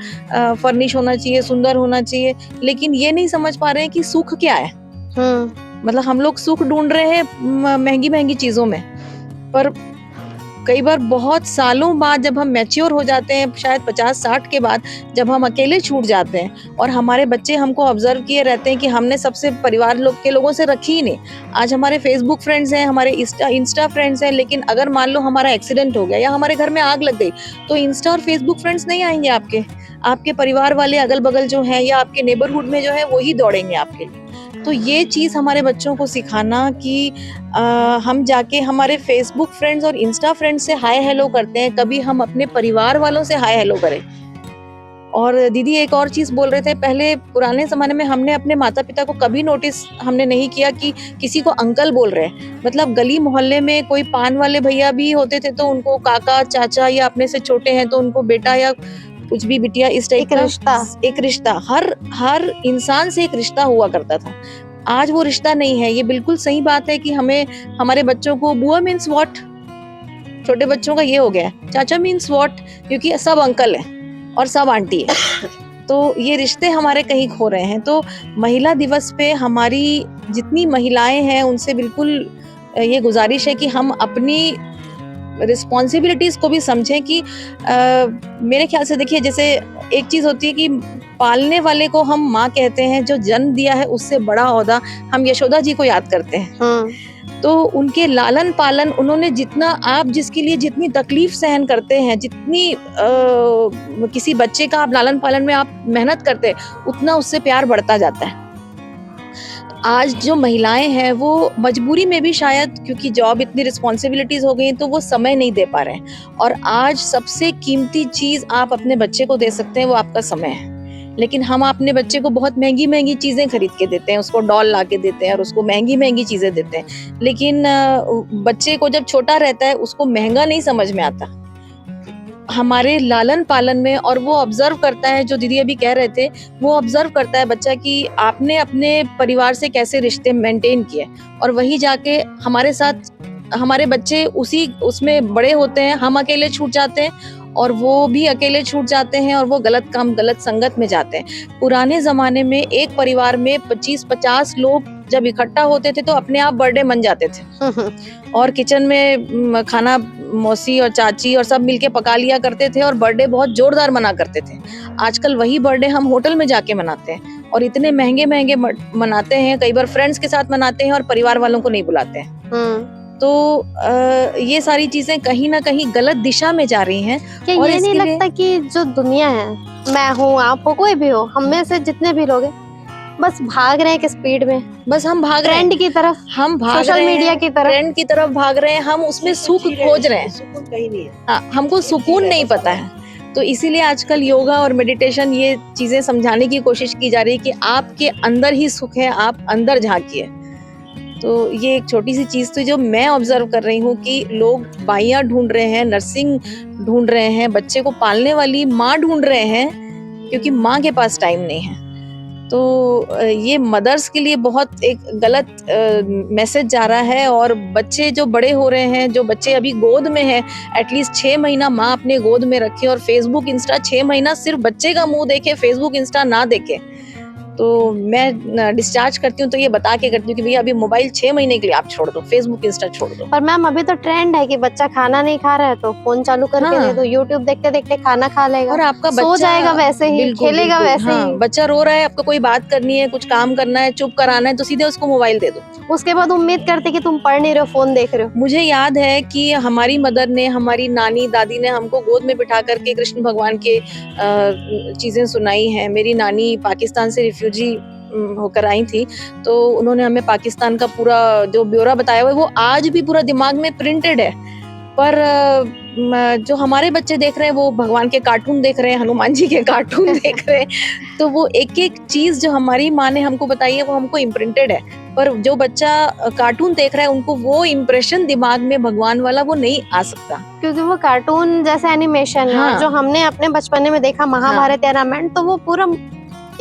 Speaker 1: फर्निश होना चाहिए, सुंदर होना चाहिए, लेकिन ये नहीं समझ पा रहे हैं कि सुख क्या है। मतलब हम लोग सुख ढूंढ रहे हैं महंगी महंगी चीजों में, पर कई बार बहुत सालों बाद जब हम मैच्योर हो जाते हैं, शायद 50-60 के बाद, जब हम अकेले छूट जाते हैं और हमारे बच्चे हमको ऑब्जर्व किए रहते हैं कि हमने सबसे परिवार के लोगों से रखी ही नहीं। आज हमारे फेसबुक फ्रेंड्स हैं, हमारे इंस्टा फ्रेंड्स हैं, लेकिन अगर मान लो हमारा एक्सीडेंट हो गया या हमारे घर में आग लग गई तो इंस्टा और फेसबुक फ्रेंड्स नहीं आएंगे आपके परिवार वाले अगल बगल जो हैं या आपके नेबरहुड में जो है वही दौड़ेंगे आपके लिए। तो ये चीज़ हमारे बच्चों को सिखाना कि हम जाके हमारे फेसबुक फ्रेंड्स और इंस्टा फ्रेंड्स से हाय हेलो करते हैं, कभी हम अपने परिवार वालों से हाय हेलो करें। और दीदी एक और चीज़ बोल रहे थे, पहले पुराने ज़माने में हमने अपने माता पिता को कभी नोटिस हमने नहीं किया कि किसी को अंकल बोल रहे हैं। मतलब गली मोहल्ले में कोई पान वाले भैया भी होते थे तो उनको काका चाचा, या अपने से छोटे हैं तो उनको बेटा या कुछ भी बिटिया, इस टाइप का एक रिश्ता हर इंसान से एक रिश्ता हुआ करता था। आज वो रिश्ता नहीं है। ये बिल्कुल सही बात है कि हमें हमारे बच्चों को बुआ मीन्स व्हाट, छोटे बच्चों का ये हो गया है, चाचा मीन्स व्हाट, क्योंकि सब अंकल है और सब आंटी है। तो ये रिश्ते हमारे कहीं खो रहे हैं। तो महिला दिवस पे हमारी जितनी महिलाएं हैं उनसे बिल्कुल ये गुजारिश है कि हम अपनी रिस्पॉन्सिबिलिटीज को भी समझें कि मेरे ख्याल से देखिए, जैसे एक चीज होती है कि पालने वाले को हम माँ कहते हैं, जो जन्म दिया है उससे बड़ा ओहदा हम यशोदा जी को याद करते हैं। तो उनके लालन पालन, उन्होंने जितना, आप जिसके लिए जितनी तकलीफ सहन करते हैं, जितनी किसी बच्चे का आप लालन पालन में आप मेहनत करते हैं, उतना उससे प्यार बढ़ता जाता है। आज जो महिलाएं हैं वो मजबूरी में भी शायद, क्योंकि जॉब इतनी रिस्पॉन्सिबिलिटीज हो गई तो वो समय नहीं दे पा रहे हैं। और आज सबसे कीमती चीज आप अपने बच्चे को दे सकते हैं वो आपका समय है। लेकिन हम अपने बच्चे को बहुत महंगी महंगी चीजें खरीद के देते हैं, उसको डॉल ला के देते हैं और उसको महंगी महंगी चीजें देते हैं। लेकिन बच्चे को जब छोटा रहता है उसको महंगा नहीं समझ में आता, हमारे लालन पालन में। और वो ऑब्जर्व करता है, जो दीदी अभी कह रहे थे, वो ऑब्जर्व करता है बच्चा कि आपने अपने परिवार से कैसे रिश्ते मेंटेन किए, और वही जाके हमारे साथ हमारे बच्चे उसमें बड़े होते हैं। हम अकेले छूट जाते हैं और वो भी अकेले छूट जाते हैं और वो गलत काम, गलत संगत में जाते हैं। पुराने जमाने में एक परिवार में 25-50 लोग जब इकट्ठा होते थे तो अपने आप बर्थडे मन जाते थे और किचन में खाना मौसी और चाची और सब मिलके पका लिया करते थे और बर्थडे बहुत जोरदार मना करते थे। आजकल वही बर्थडे हम होटल में जाके मनाते हैं और इतने महंगे महंगे मनाते हैं, कई बार फ्रेंड्स के साथ मनाते हैं और परिवार वालों को नहीं बुलाते हैं। तो ये सारी चीजें कहीं ना कहीं गलत दिशा में जा रही हैं।
Speaker 5: क्या
Speaker 1: और
Speaker 5: ये नहीं
Speaker 1: इसके लिए-
Speaker 5: लगता कि जो दुनिया है, मैं हूँ, आप हो, कोई भी हो, हम में से जितने भी लोग हैं, बस भाग रहे हैं एक स्पीड में,
Speaker 1: बस हम भाग रहे हैं,
Speaker 5: ट्रेंड की तरफ,
Speaker 1: हम भाग
Speaker 5: सोशल
Speaker 1: रहे
Speaker 5: मीडिया
Speaker 1: हैं,
Speaker 5: की तरफ।
Speaker 1: ट्रेंड की तरफ भाग रहे हैं, हम उसमें सुख खोज रहे हैं।
Speaker 3: सुकून कहीं नहीं है।
Speaker 1: हाँ, हमको सुकून नहीं पता है। तो इसीलिए आजकल योगा और मेडिटेशन, ये चीजें समझाने की कोशिश की जा रही है कि आपके अंदर ही सुख है, आप अंदर झांकिए। तो ये एक छोटी सी चीज थी जो मैं ऑब्जर्व कर रही हूँ कि लोग बाइयाँ ढूंढ रहे हैं, नर्सिंग ढूंढ रहे हैं, बच्चे को पालने वाली माँ ढूंढ रहे हैं, क्योंकि माँ के पास टाइम नहीं है। तो ये मदर्स के लिए बहुत एक गलत मैसेज जा रहा है। और बच्चे जो बड़े हो रहे हैं, जो बच्चे अभी गोद में हैं, एटलीस्ट 6 महीना माँ अपने गोद में रखे और फेसबुक इंस्टा 6 महीना सिर्फ बच्चे का मुंह देखे, फेसबुक इंस्टा ना देखे। तो मैं डिस्चार्ज करती हूँ तो ये बता के करती हूँ कि भैया अभी मोबाइल 6 महीने के लिए आप छोड़ दो, फेसबुक इंस्टा छोड़ दो।
Speaker 5: पर मैम अभी तो ट्रेंड है कि बच्चा खाना नहीं खा रहा है तो फोन चालू करके
Speaker 1: हाँ।
Speaker 5: दे दो, यूट्यूब देखते देखते खाना खा लेगा
Speaker 1: और आपका
Speaker 5: सो
Speaker 1: बच्चा
Speaker 5: जाएगा वैसे ही,
Speaker 1: बिल्कुल,
Speaker 5: खेलेगा
Speaker 1: बिल्कुल,
Speaker 5: वैसे
Speaker 1: हाँ,
Speaker 5: ही।
Speaker 1: बच्चा रो रहा है, आपको कोई बात करनी है, कुछ काम करना है, चुप कराना है, तो सीधे उसको मोबाइल दे दो।
Speaker 5: उसके बाद उम्मीद करते कि तुम पढ़ नहीं रहे हो, फोन देख रहे हो।
Speaker 1: मुझे याद है कि हमारी मदर ने, हमारी नानी दादी ने हमको गोद में बिठा करके कृष्ण भगवान के चीजें सुनाई हैं। मेरी नानी पाकिस्तान से रिफ्यूजी होकर आई थी, तो उन्होंने हमें पाकिस्तान का पूरा जो ब्यौरा बताया हुआ है वो आज भी पूरा दिमाग में प्रिंटेड है। पर जो हमारे बच्चे देख रहे हैं वो भगवान के कार्टून देख रहे हैं, हनुमान जी के कार्टून देख रहे हैं। तो वो एक एक चीज जो हमारी माँ ने हमको बताई है वो हमको इम्प्रिंटेड है। पर जो बच्चा कार्टून देख रहा है उनको वो इम्प्रेशन दिमाग में भगवान वाला वो नहीं आ सकता,
Speaker 5: क्योंकि वो कार्टून जैसे एनिमेशन है,
Speaker 1: हाँ।
Speaker 5: जो हमने अपने बचपने में देखा महाभारत या रामायण, तो वो पूरा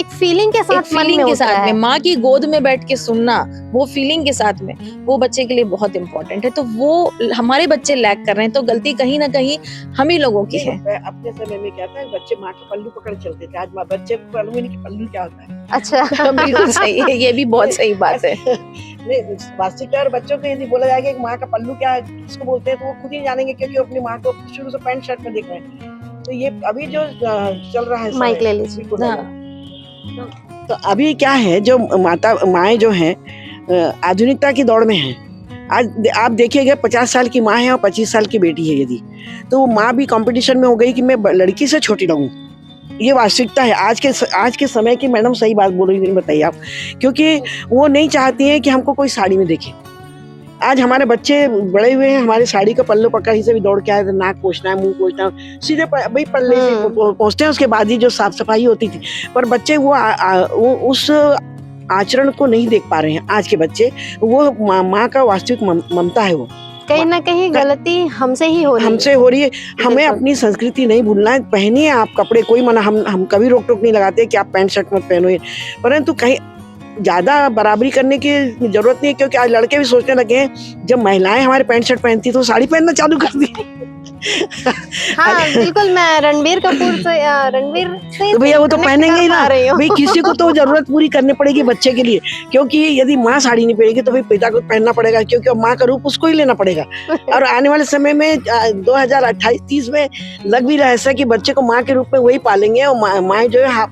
Speaker 5: एक फीलिंग के साथ
Speaker 1: एक फीलिंग के साथ में, माँ की गोद में बैठ के सुनना, वो फीलिंग के साथ में, वो बच्चे के लिए बहुत इंपॉर्टेंट है। तो वो हमारे बच्चे लैक कर रहे हैं, तो गलती कहीं ना कहीं हम ही लोगों की है।
Speaker 3: अपने समय में क्या था, बच्चे माँ के पल्लू पकड़ चलते थे। आज बच्चे को मालूम ही नहीं कि पल्लू क्या होता है।
Speaker 5: अच्छा
Speaker 1: बिल्कुल सही है, ये भी बहुत सही बात है।
Speaker 3: नहीं, वास्तविकता और बच्चों को यदि बोला जाएगा कि माँ का पल्लू क्या है, किसको बोलते हैं, तो वो खुद ही जानेंगे, क्योंकि वो अपनी माँ को शुरू से पैंट शर्ट में देख रहे हैं। तो ये अभी जो चल रहा है,
Speaker 5: माइक ले लीजिए।
Speaker 3: बिल्कुल।
Speaker 1: हाँ।
Speaker 3: तो अभी क्या है, जो माएँ जो हैं आधुनिकता की दौड़ में हैं। आज आप देखिएगा 50 साल की माँ है और 25 साल की बेटी है, यदि तो वो माँ भी कंपटीशन में हो गई कि मैं लड़की से छोटी लगूं। ये वास्तविकता है आज के समय की। मैडम सही बात बोल रही है, बताइए आप, क्योंकि वो नहीं चाहती हैं कि हमको कोई साड़ी में देखे। आज हमारे बच्चे बड़े हुए हैं, हमारे साड़ी का पल्लू पकड़ ही से भी दौड़ के आए, नाक पोछना है, मुंह पोछना है, सीधे भाई पल्ले से पहुंचते हैं। उसके बाद ही जो साफ सफाई होती थी, पर बच्चे वो उस आचरण को नहीं देख पा रहे हैं। आज के बच्चे वो माँ का वास्तविक ममता है, वो
Speaker 5: कहीं ना कहीं गलती हमसे ही हो रही है।
Speaker 3: हमें
Speaker 5: बिल्कुल।
Speaker 3: अपनी संस्कृति नहीं भूलना है। पहनिए आप कपड़े, कोई मना, हम कभी रोक टोक नहीं लगाते कि आप पैंट शर्ट मत पहनो, परंतु कहीं ज्यादा बराबरी करने की जरूरत नहीं है, क्योंकि आज लड़के भी सोचने लगे हैं, जब महिलाएं हमारे पैंट शर्ट पहनती तो साड़ी पहनना चालू कर दी।
Speaker 5: हाँ बिल्कुल, मैं रणबीर से
Speaker 3: तो भैया वो तो
Speaker 5: connect
Speaker 3: पहनेंगे ही
Speaker 5: कर
Speaker 3: ना
Speaker 5: पा रही हूँ।
Speaker 3: भाई, किसी को तो जरूरत पूरी करनी पड़ेगी बच्चे के लिए, क्योंकि यदि माँ साड़ी नहीं पहनेगी तो भाई पिता को पहनना पड़ेगा, क्योंकि अब माँ का रूप उसको ही लेना पड़ेगा। और आने वाले समय में 2028-30 में लग भी रहा है ऐसा कि बच्चे को माँ के रूप में वही पालेंगे, और माँ जो है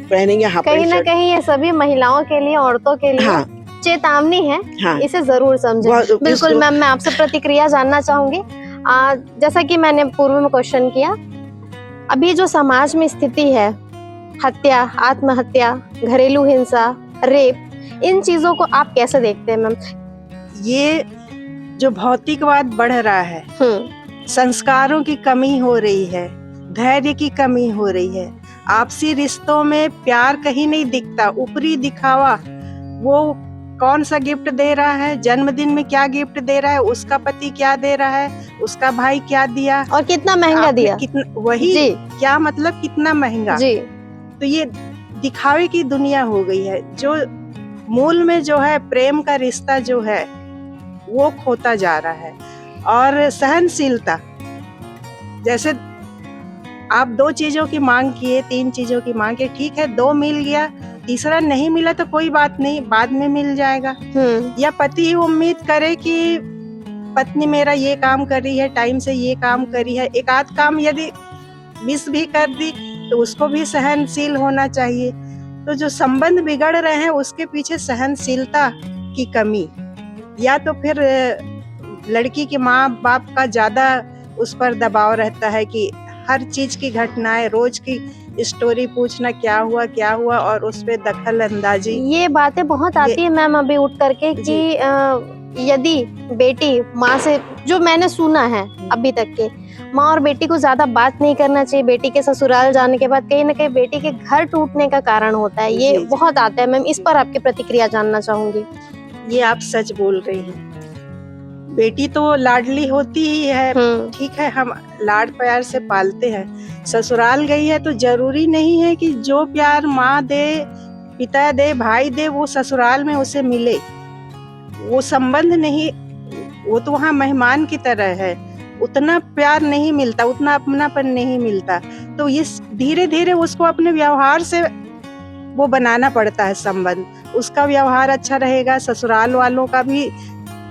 Speaker 3: पहनेंगे हाफ
Speaker 5: कहीं ना
Speaker 3: पैंट
Speaker 5: कहीं ये सभी महिलाओं के लिए, औरतों के
Speaker 3: शर्ट।
Speaker 5: लिए
Speaker 3: हाँ
Speaker 5: चेतावनी है,
Speaker 3: हाँ
Speaker 5: इसे जरूर समझें। बिल्कुल
Speaker 3: इसको-
Speaker 5: मैम, मैं आपसे प्रतिक्रिया जानना चाहूंगी। जैसा कि मैंने पूर्व में क्वेश्चन किया, अभी जो समाज में स्थिति है, हत्या, आत्महत्या, घरेलू हिंसा, रेप, इन चीजों को आप कैसे देखते हैं मैम?
Speaker 4: ये जो भौतिकवाद बढ़ रहा है, संस्कारों की कमी हो रही है, धैर्य की कमी हो रही है, आपसी रिश्तों में प्यार कहीं नहीं दिखता, ऊपरी दिखावा। वो कौन सा गिफ्ट दे रहा है, जन्मदिन में क्या गिफ्ट दे रहा है, उसका पति क्या दे रहा है, उसका भाई क्या दिया
Speaker 5: और कितना महंगा
Speaker 4: आपने
Speaker 5: दिया
Speaker 4: कितना, वही
Speaker 5: जी
Speaker 4: क्या मतलब कितना महंगा।
Speaker 5: जी।
Speaker 4: तो ये दिखावे की दुनिया हो गई है, जो मूल में जो है प्रेम का रिश्ता जो है वो खोता जा रहा है। और सहनशीलता, जैसे आप 2 चीजों की मांग किए, 3 चीजों की मांग किए, ठीक है 2 मिल गया, तीसरा नहीं मिला तो कोई बात नहीं, बाद में मिल जाएगा। या पति उम्मीद करे कि पत्नी मेरा ये काम कर रही है, टाइम से ये काम करी है, एक आध काम यदि मिस भी कर दी तो उसको भी सहनशील होना चाहिए। तो जो संबंध बिगड़ रहे हैं उसके पीछे सहनशीलता की कमी, या तो फिर लड़की के माँ बाप का ज्यादा उस पर दबाव रहता है कि हर चीज की घटनाएं, रोज की स्टोरी पूछना क्या हुआ, और उस पे दखल अंदाजी।
Speaker 5: ये बातें बहुत आती है मैम अभी उठ करके कि यदि बेटी माँ से, जो मैंने सुना है अभी तक के, माँ और बेटी को ज्यादा बात नहीं करना चाहिए, बेटी के ससुराल जाने के बाद कहीं ना कहीं बेटी के घर टूटने का कारण होता है, ये
Speaker 4: जी।
Speaker 5: बहुत आता है मैम। इस पर आपकी प्रतिक्रिया जानना चाहूंगी।
Speaker 4: ये आप सच बोल रही हैं। बेटी तो लाडली होती ही है, ठीक है, हम लाड प्यार से पालते हैं। ससुराल गई है तो जरूरी नहीं है कि जो प्यार माँ दे, पिता दे, भाई दे, वो ससुराल में उसे मिले। वो संबंध नहीं, वो तो वहाँ मेहमान की तरह है, उतना प्यार नहीं मिलता, उतना अपनापन नहीं मिलता। तो ये धीरे धीरे उसको अपने व्यवहार से वो बनाना पड़ता है संबंध। उसका व्यवहार अच्छा रहेगा, ससुराल वालों का भी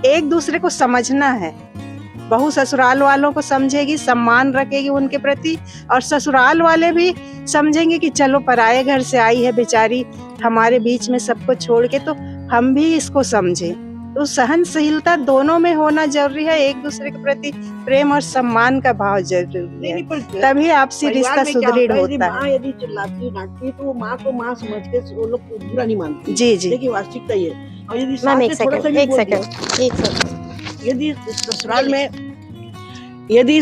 Speaker 4: एक दूसरे को समझना है। बहू ससुराल वालों को समझेगी, सम्मान रखेगी उनके प्रति, और ससुराल वाले भी समझेंगे कि चलो पराये घर से आई है बेचारी, हमारे बीच में सबको छोड़ के, तो हम भी इसको समझें। तो सहनशीलता दोनों में होना जरूरी है, एक दूसरे के प्रति प्रेम और सम्मान का भाव जरूरी है, तभी आपसी रिश्ता सुदृढ़ होता है।
Speaker 3: माँ यदि चिल्लाती डांटती है तो वो माँ को माँ समझ के वो लोग बुरा नहीं मानती।
Speaker 4: जी जी।
Speaker 3: देखिए वास्तविकता ये है। और यदि
Speaker 5: मैम
Speaker 3: सास ने थोड़ा सा भी बोल दिया, यदि ससुराल में, यदि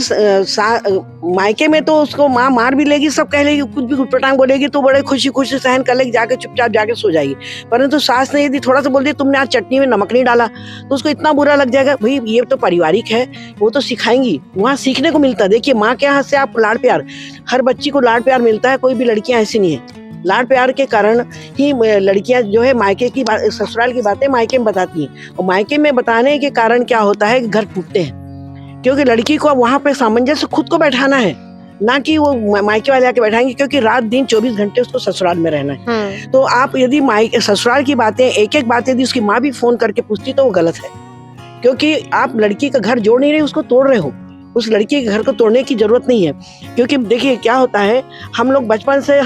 Speaker 3: मायके में तो उसको माँ मार भी लेगी, सब कह लेगी, कुछ भी कुटपटांग बोलेगी तो बड़े खुशी खुशी सहन कर लेगी, जाके चुपचाप जाके सो जाएगी। परंतु सास ने यदि थोड़ा सा बोल दिया तुमने आज चटनी में नमक नहीं डाला, तो उसको इतना बुरा लग जाएगा। भाई ये तो पारिवारिक है, वो तो सिखाएंगी, वहाँ सीखने को मिलता है। देखिए माँ के यहाँ से आप लाड़ प्यार, हर बच्ची को लाड़ प्यार मिलता है, कोई भी लड़कियां ऐसी नहीं है। लाड़ प्यार के कारण ही लड़कियां जो है मायके की बात, ससुराल की बातें मायके में बताती हैं, और मायके में बताने के कारण क्या होता है, घर टूटते हैं। क्योंकि लड़की को वहाँ पे सामंजस्य खुद को बैठाना है, ना कि वो मायके वाले आके बैठाएंगे, क्योंकि रात दिन 24 घंटे उसको ससुराल में रहना है। तो आप यदि मायके ससुराल की बातें, एक एक बात यदि उसकी माँ भी फोन करके पूछती तो वो गलत है, क्योंकि आप लड़की का घर जोड़ नहीं रहे, उसको तोड़ रहे हो। उस लड़की के घर को तोड़ने की जरूरत नहीं है, क्योंकि देखिए क्या होता है, हम लोग बचपन से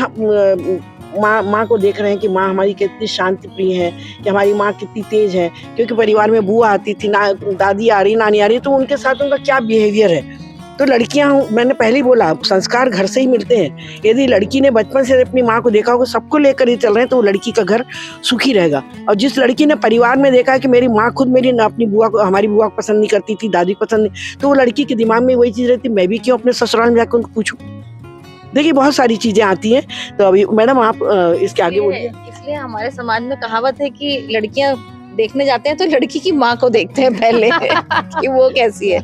Speaker 3: माँ को देख रहे हैं कि माँ हमारी कितनी शांति प्रिय है, कि हमारी माँ कितनी तेज है, क्योंकि परिवार में बुआ आती थी, दादी आ रही, नानी आ रही, तो उनके साथ उनका क्या बिहेवियर है। तो लड़कियां, मैंने पहले ही बोला, संस्कार घर से ही मिलते हैं। यदि लड़की ने बचपन से अपनी माँ को देखा होगा, सबको लेकर ही चल रहे हैं, तो वो लड़की का घर सुखी रहेगा। और जिस लड़की ने परिवार में देखा कि मेरी माँ खुद मेरी अपनी बुआ को, हमारी बुआ को पसंद नहीं करती थी, दादी को पसंद नहीं, तो वो लड़की के दिमाग में वही चीज रहती, मैं भी क्यों अपने ससुराल में जाकर उनको पूछूं। देखिए बहुत सारी चीजें आती हैं। तो अभी मैडम आप इसके आगे बोलिए।
Speaker 1: इसलिए हमारे समाज में कहावत है कि लड़कियां देखने जाते हैं तो लड़की की माँ को देखते हैं पहले कि वो कैसी है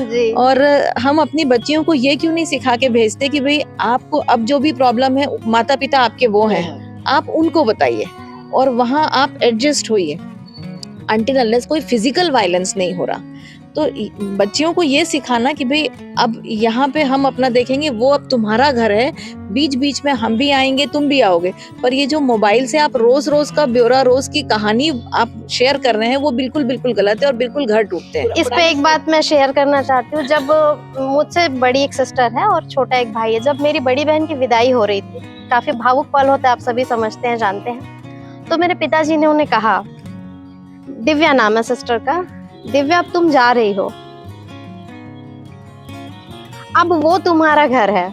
Speaker 5: जी।
Speaker 1: और हम अपनी बच्चियों को ये क्यों नहीं सिखा के भेजते कि भाई आपको अब जो भी प्रॉब्लम है, माता पिता आपके वो हैं, आप उनको बताइए और वहाँ आप एडजस्ट होइए, अनटिल अनलेस कोई फिजिकल वायलेंस नहीं हो रहा। तो बच्चियों को ये सिखाना कि भाई अब यहाँ पे हम अपना देखेंगे, वो अब तुम्हारा घर है, बीच बीच में हम भी आएंगे, तुम भी आओगे, पर ये जो मोबाइल से आप रोज रोज का ब्यौरा, रोज की कहानी आप शेयर कर रहे हैं, वो बिल्कुल बिल्कुल गलत है और बिल्कुल घर टूटते हैं।
Speaker 5: इस पे एक बात मैं शेयर करना चाहती हूँ। जब मुझसे बड़ी एक सिस्टर है और छोटा एक भाई है, जब मेरी बड़ी बहन की विदाई हो रही थी, काफी भावुक पल होता है, आप सभी समझते हैं, जानते हैं, तो मेरे पिताजी ने उन्हें कहा, दिव्या नाम है सिस्टर का, दिव्या अब तुम जा रही हो, अब वो तुम्हारा घर है,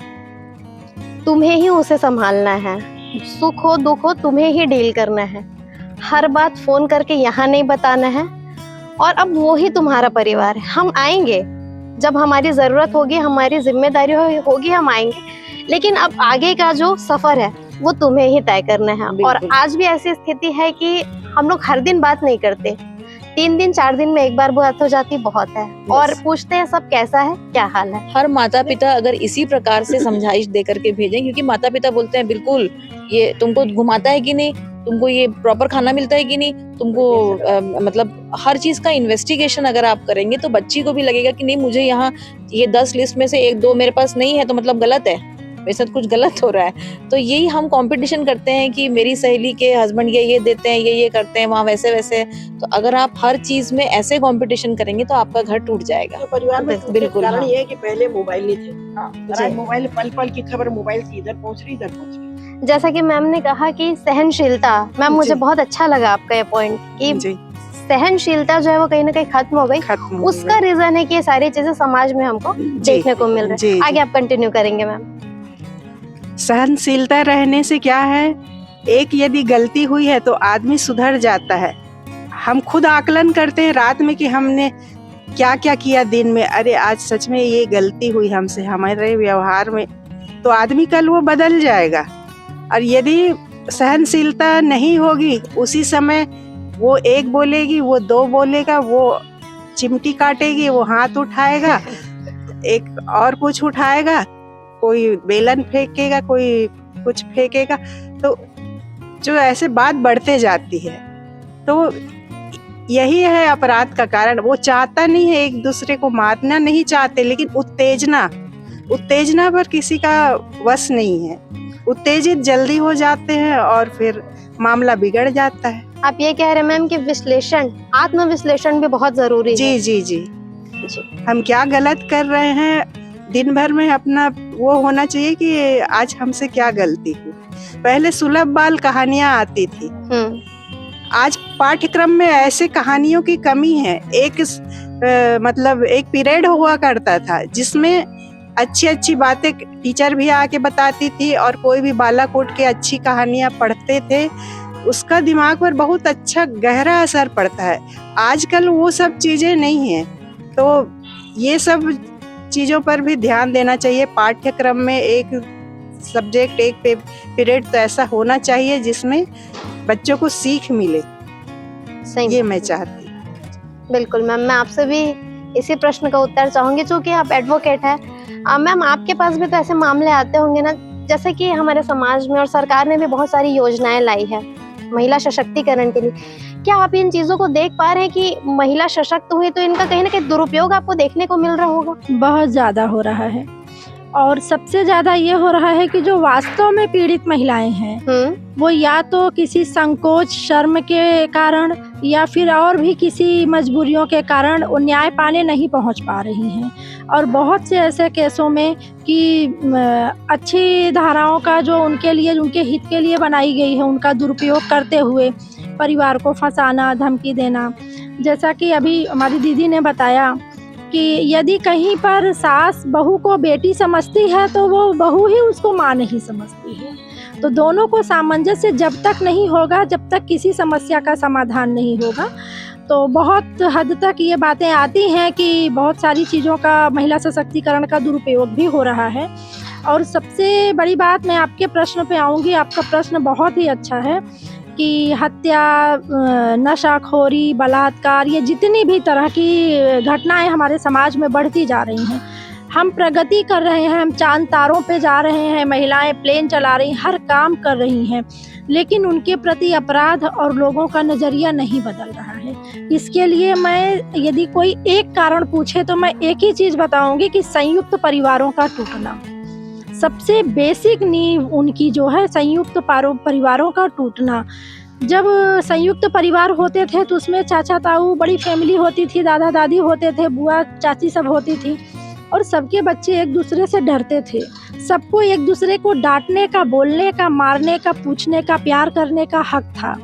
Speaker 5: तुम्हें ही उसे संभालना है, सुख हो दुख हो तुम्हें ही डील करना है, हर बात फोन करके यहाँ नहीं बताना है, और अब वो ही तुम्हारा परिवार है। हम आएंगे जब हमारी जरूरत होगी, हमारी जिम्मेदारी होगी, हम आएंगे, लेकिन अब आगे का जो सफर है वो तुम्हें ही तय करना है। और आज भी ऐसी स्थिति है कि हम लोग हर दिन बात नहीं करते, 3 दिन 4 दिन में एक बार बात हो जाती बहुत है, और पूछते हैं सब कैसा है, क्या हाल है।
Speaker 1: हर माता पिता अगर इसी प्रकार से समझाइश दे करके भेजें, क्योंकि माता पिता बोलते हैं बिल्कुल ये तुमको घुमाता है कि नहीं, तुमको ये प्रॉपर खाना मिलता है कि नहीं, तुमको मतलब हर चीज का इन्वेस्टिगेशन अगर आप करेंगे तो बच्ची को भी लगेगा कि नहीं, मुझे यहाँ ये 10 लिस्ट में से 1-2 मेरे पास नहीं है तो मतलब गलत है, मेरे साथ कुछ गलत हो रहा है। तो यही हम कंपटीशन करते हैं कि मेरी सहेली के हस्बैंड ये देते हैं, ये करते हैं, वहाँ वैसे वैसे। तो अगर आप हर चीज में ऐसे कंपटीशन करेंगे तो आपका घर टूट जाएगा।
Speaker 3: तो परिवार में
Speaker 1: बिल्कुल,
Speaker 3: कारण
Speaker 1: हाँ।
Speaker 3: ये है कि पहले मोबाइल नहीं थे,
Speaker 1: जी।
Speaker 3: आज मोबाइल, पल पल की खबर मोबाइल से इधर पहुंच रही, इधर पहुंच रही।
Speaker 5: जैसा कि मैम ने कहा कि सहनशीलता, मैम मुझे बहुत अच्छा लगा आपका ये पॉइंट कि सहनशीलता जो है वो कहीं ना कहीं खत्म हो गई। उसका रीजन है कि ये सारी चीजें समाज में हमको देखने को मिल रही है। आगे आप कंटिन्यू करेंगे मैम।
Speaker 4: सहनशीलता रहने से क्या है, एक यदि गलती हुई है तो आदमी सुधर जाता है। हम खुद आकलन करते हैं रात में कि हमने क्या क्या किया दिन में, अरे आज सच में ये गलती हुई हमसे, हमारे व्यवहार में, तो आदमी कल वो बदल जाएगा। और यदि सहनशीलता नहीं होगी, उसी समय वो एक बोलेगी, वो 2 बोलेगा, वो चिमटी काटेगी, वो हाथ उठाएगा, एक और कुछ उठाएगा, कोई बेलन फेंकेगा, कोई कुछ फेंकेगा, तो जो ऐसे बात बढ़ते जाती है। तो यही है अपराध का कारण। वो चाहता नहीं है, एक दूसरे को मारना नहीं चाहते, लेकिन उत्तेजना पर किसी का वश नहीं है। उत्तेजित जल्दी हो जाते हैं और फिर मामला बिगड़ जाता है।
Speaker 5: आप ये कह रहे हैं मैम कि विश्लेषण, आत्मविश्लेषण भी बहुत जरूरी है।
Speaker 4: जी जी जी जी। हम क्या गलत कर रहे हैं, दिन भर में अपना वो होना चाहिए कि आज हमसे क्या गलती हुई। पहले सुलभ बाल कहानियां आती थी, आज पाठ्यक्रम में ऐसे कहानियों की कमी है। मतलब एक पीरियड हुआ करता था जिसमें अच्छी बातें टीचर भी आके बताती थी, और कोई भी बालाकोट के अच्छी कहानियां पढ़ते थे, उसका दिमाग पर बहुत अच्छा गहरा असर पड़ता है। आजकल वो सब चीजें नहीं है, तो ये सब चीजों पर भी ध्यान देना चाहिए। पाठ्यक्रम में एक सब्जेक्ट, एक पीरियड तो ऐसा होना चाहिए जिसमें बच्चों को सीख मिले।
Speaker 5: सही,
Speaker 4: ये मैं चाहती हूँ।
Speaker 5: बिल्कुल मैम, मैं आपसे भी इसी प्रश्न का उत्तर चाहूंगी, चूंकि आप एडवोकेट हैं। मैम आपके पास भी तो ऐसे मामले आते होंगे ना, जैसे कि हमारे समाज में और सरकार ने भी बहुत सारी योजनाएं लाई है महिला सशक्तिकरण के लिए। क्या आप इन चीजों को देख पा रहे हैं कि महिला सशक्त हुई तो इनका कहीं ना कहीं दुरुपयोग आपको देखने को मिल रहा होगा?
Speaker 2: बहुत ज़्यादा हो रहा है, और सबसे ज़्यादा ये हो रहा है कि जो वास्तव में पीड़ित महिलाएं हैं वो या तो किसी संकोच, शर्म के कारण, या फिर और भी किसी मजबूरियों के कारण वो न्याय पाने नहीं पहुंच पा रही हैं। और बहुत से ऐसे केसों में कि अच्छी धाराओं का जो उनके लिए, उनके हित के लिए बनाई गई है, उनका दुरुपयोग करते हुए परिवार को फंसाना, धमकी देना। जैसा कि अभी हमारी दीदी ने बताया कि यदि कहीं पर सास बहू को बेटी समझती है तो वो बहू ही उसको माँ नहीं समझती है। तो दोनों को सामंजस्य जब तक नहीं होगा, जब तक किसी समस्या का समाधान नहीं होगा, तो बहुत हद तक ये बातें आती हैं कि बहुत सारी चीज़ों का महिला सशक्तिकरण का दुरुपयोग भी हो रहा है। और सबसे बड़ी बात, मैं आपके प्रश्न पे आऊँगी। आपका प्रश्न बहुत ही अच्छा है कि हत्या, नशाखोरी, बलात्कार, ये जितनी भी तरह की घटनाएं हमारे समाज में बढ़ती जा रही हैं, हम प्रगति कर रहे हैं, हम चांद तारों पे जा रहे हैं, महिलाएं प्लेन चला रही हैं, हर काम कर रही हैं, लेकिन उनके प्रति अपराध और लोगों का नज़रिया नहीं बदल रहा है। इसके लिए मैं यदि कोई एक कारण पूछे तो मैं एक ही चीज़ बताऊंगी कि संयुक्त परिवारों का टूटना। सबसे बेसिक नींव उनकी जो है संयुक्त परिवारों का टूटना। जब संयुक्त परिवार होते थे तो उसमें चाचा ताऊ, बड़ी फैमिली होती थी, दादा दादी होते थे, बुआ चाची सब होती थी, और सबके बच्चे एक दूसरे से डरते थे। सबको एक दूसरे को डांटने का, बोलने का, मारने का, पूछने का, प्यार करने का हक था।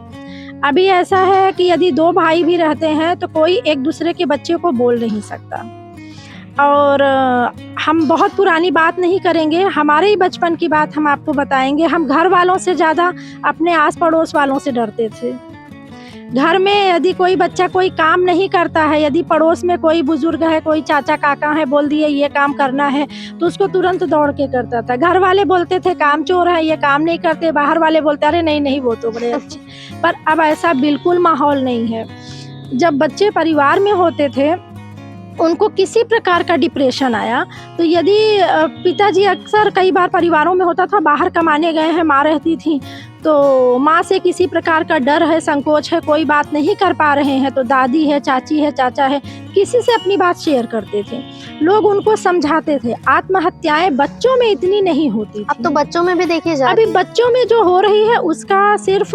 Speaker 2: अभी ऐसा है कि यदि दो भाई भी रहते हैं तो कोई एक दूसरे के बच्चे को बोल नहीं सकता। और हम बहुत पुरानी बात नहीं करेंगे, हमारे ही बचपन की बात हम आपको बताएंगे। हम घर वालों से ज़्यादा अपने आस पड़ोस वालों से डरते थे। घर में यदि कोई बच्चा कोई काम नहीं करता है, यदि पड़ोस में कोई बुजुर्ग है, कोई चाचा काका है, बोल दिए ये काम करना है तो उसको तुरंत दौड़ के करता था। घर वाले बोलते थे काम चोर है, ये काम नहीं करते, बाहर वाले बोलते अरे नहीं नहीं वो तो बड़े अच्छे। पर अब ऐसा बिल्कुल माहौल नहीं है। जब बच्चे परिवार में होते थे उनको किसी प्रकार का डिप्रेशन आया तो यदि पिताजी, अक्सर कई बार परिवारों में होता था बाहर कमाने गए हैं, माँ रहती थी, तो माँ से किसी प्रकार का डर है, संकोच है, कोई बात नहीं कर पा रहे हैं तो दादी है, चाची है, चाचा है, किसी से अपनी बात शेयर करते थे, लोग उनको समझाते थे। आत्महत्याएं बच्चों में इतनी नहीं होती थी।
Speaker 5: अब तो बच्चों में भी देखी जाती
Speaker 2: अभी
Speaker 5: है।
Speaker 2: बच्चों में जो हो रही है उसका सिर्फ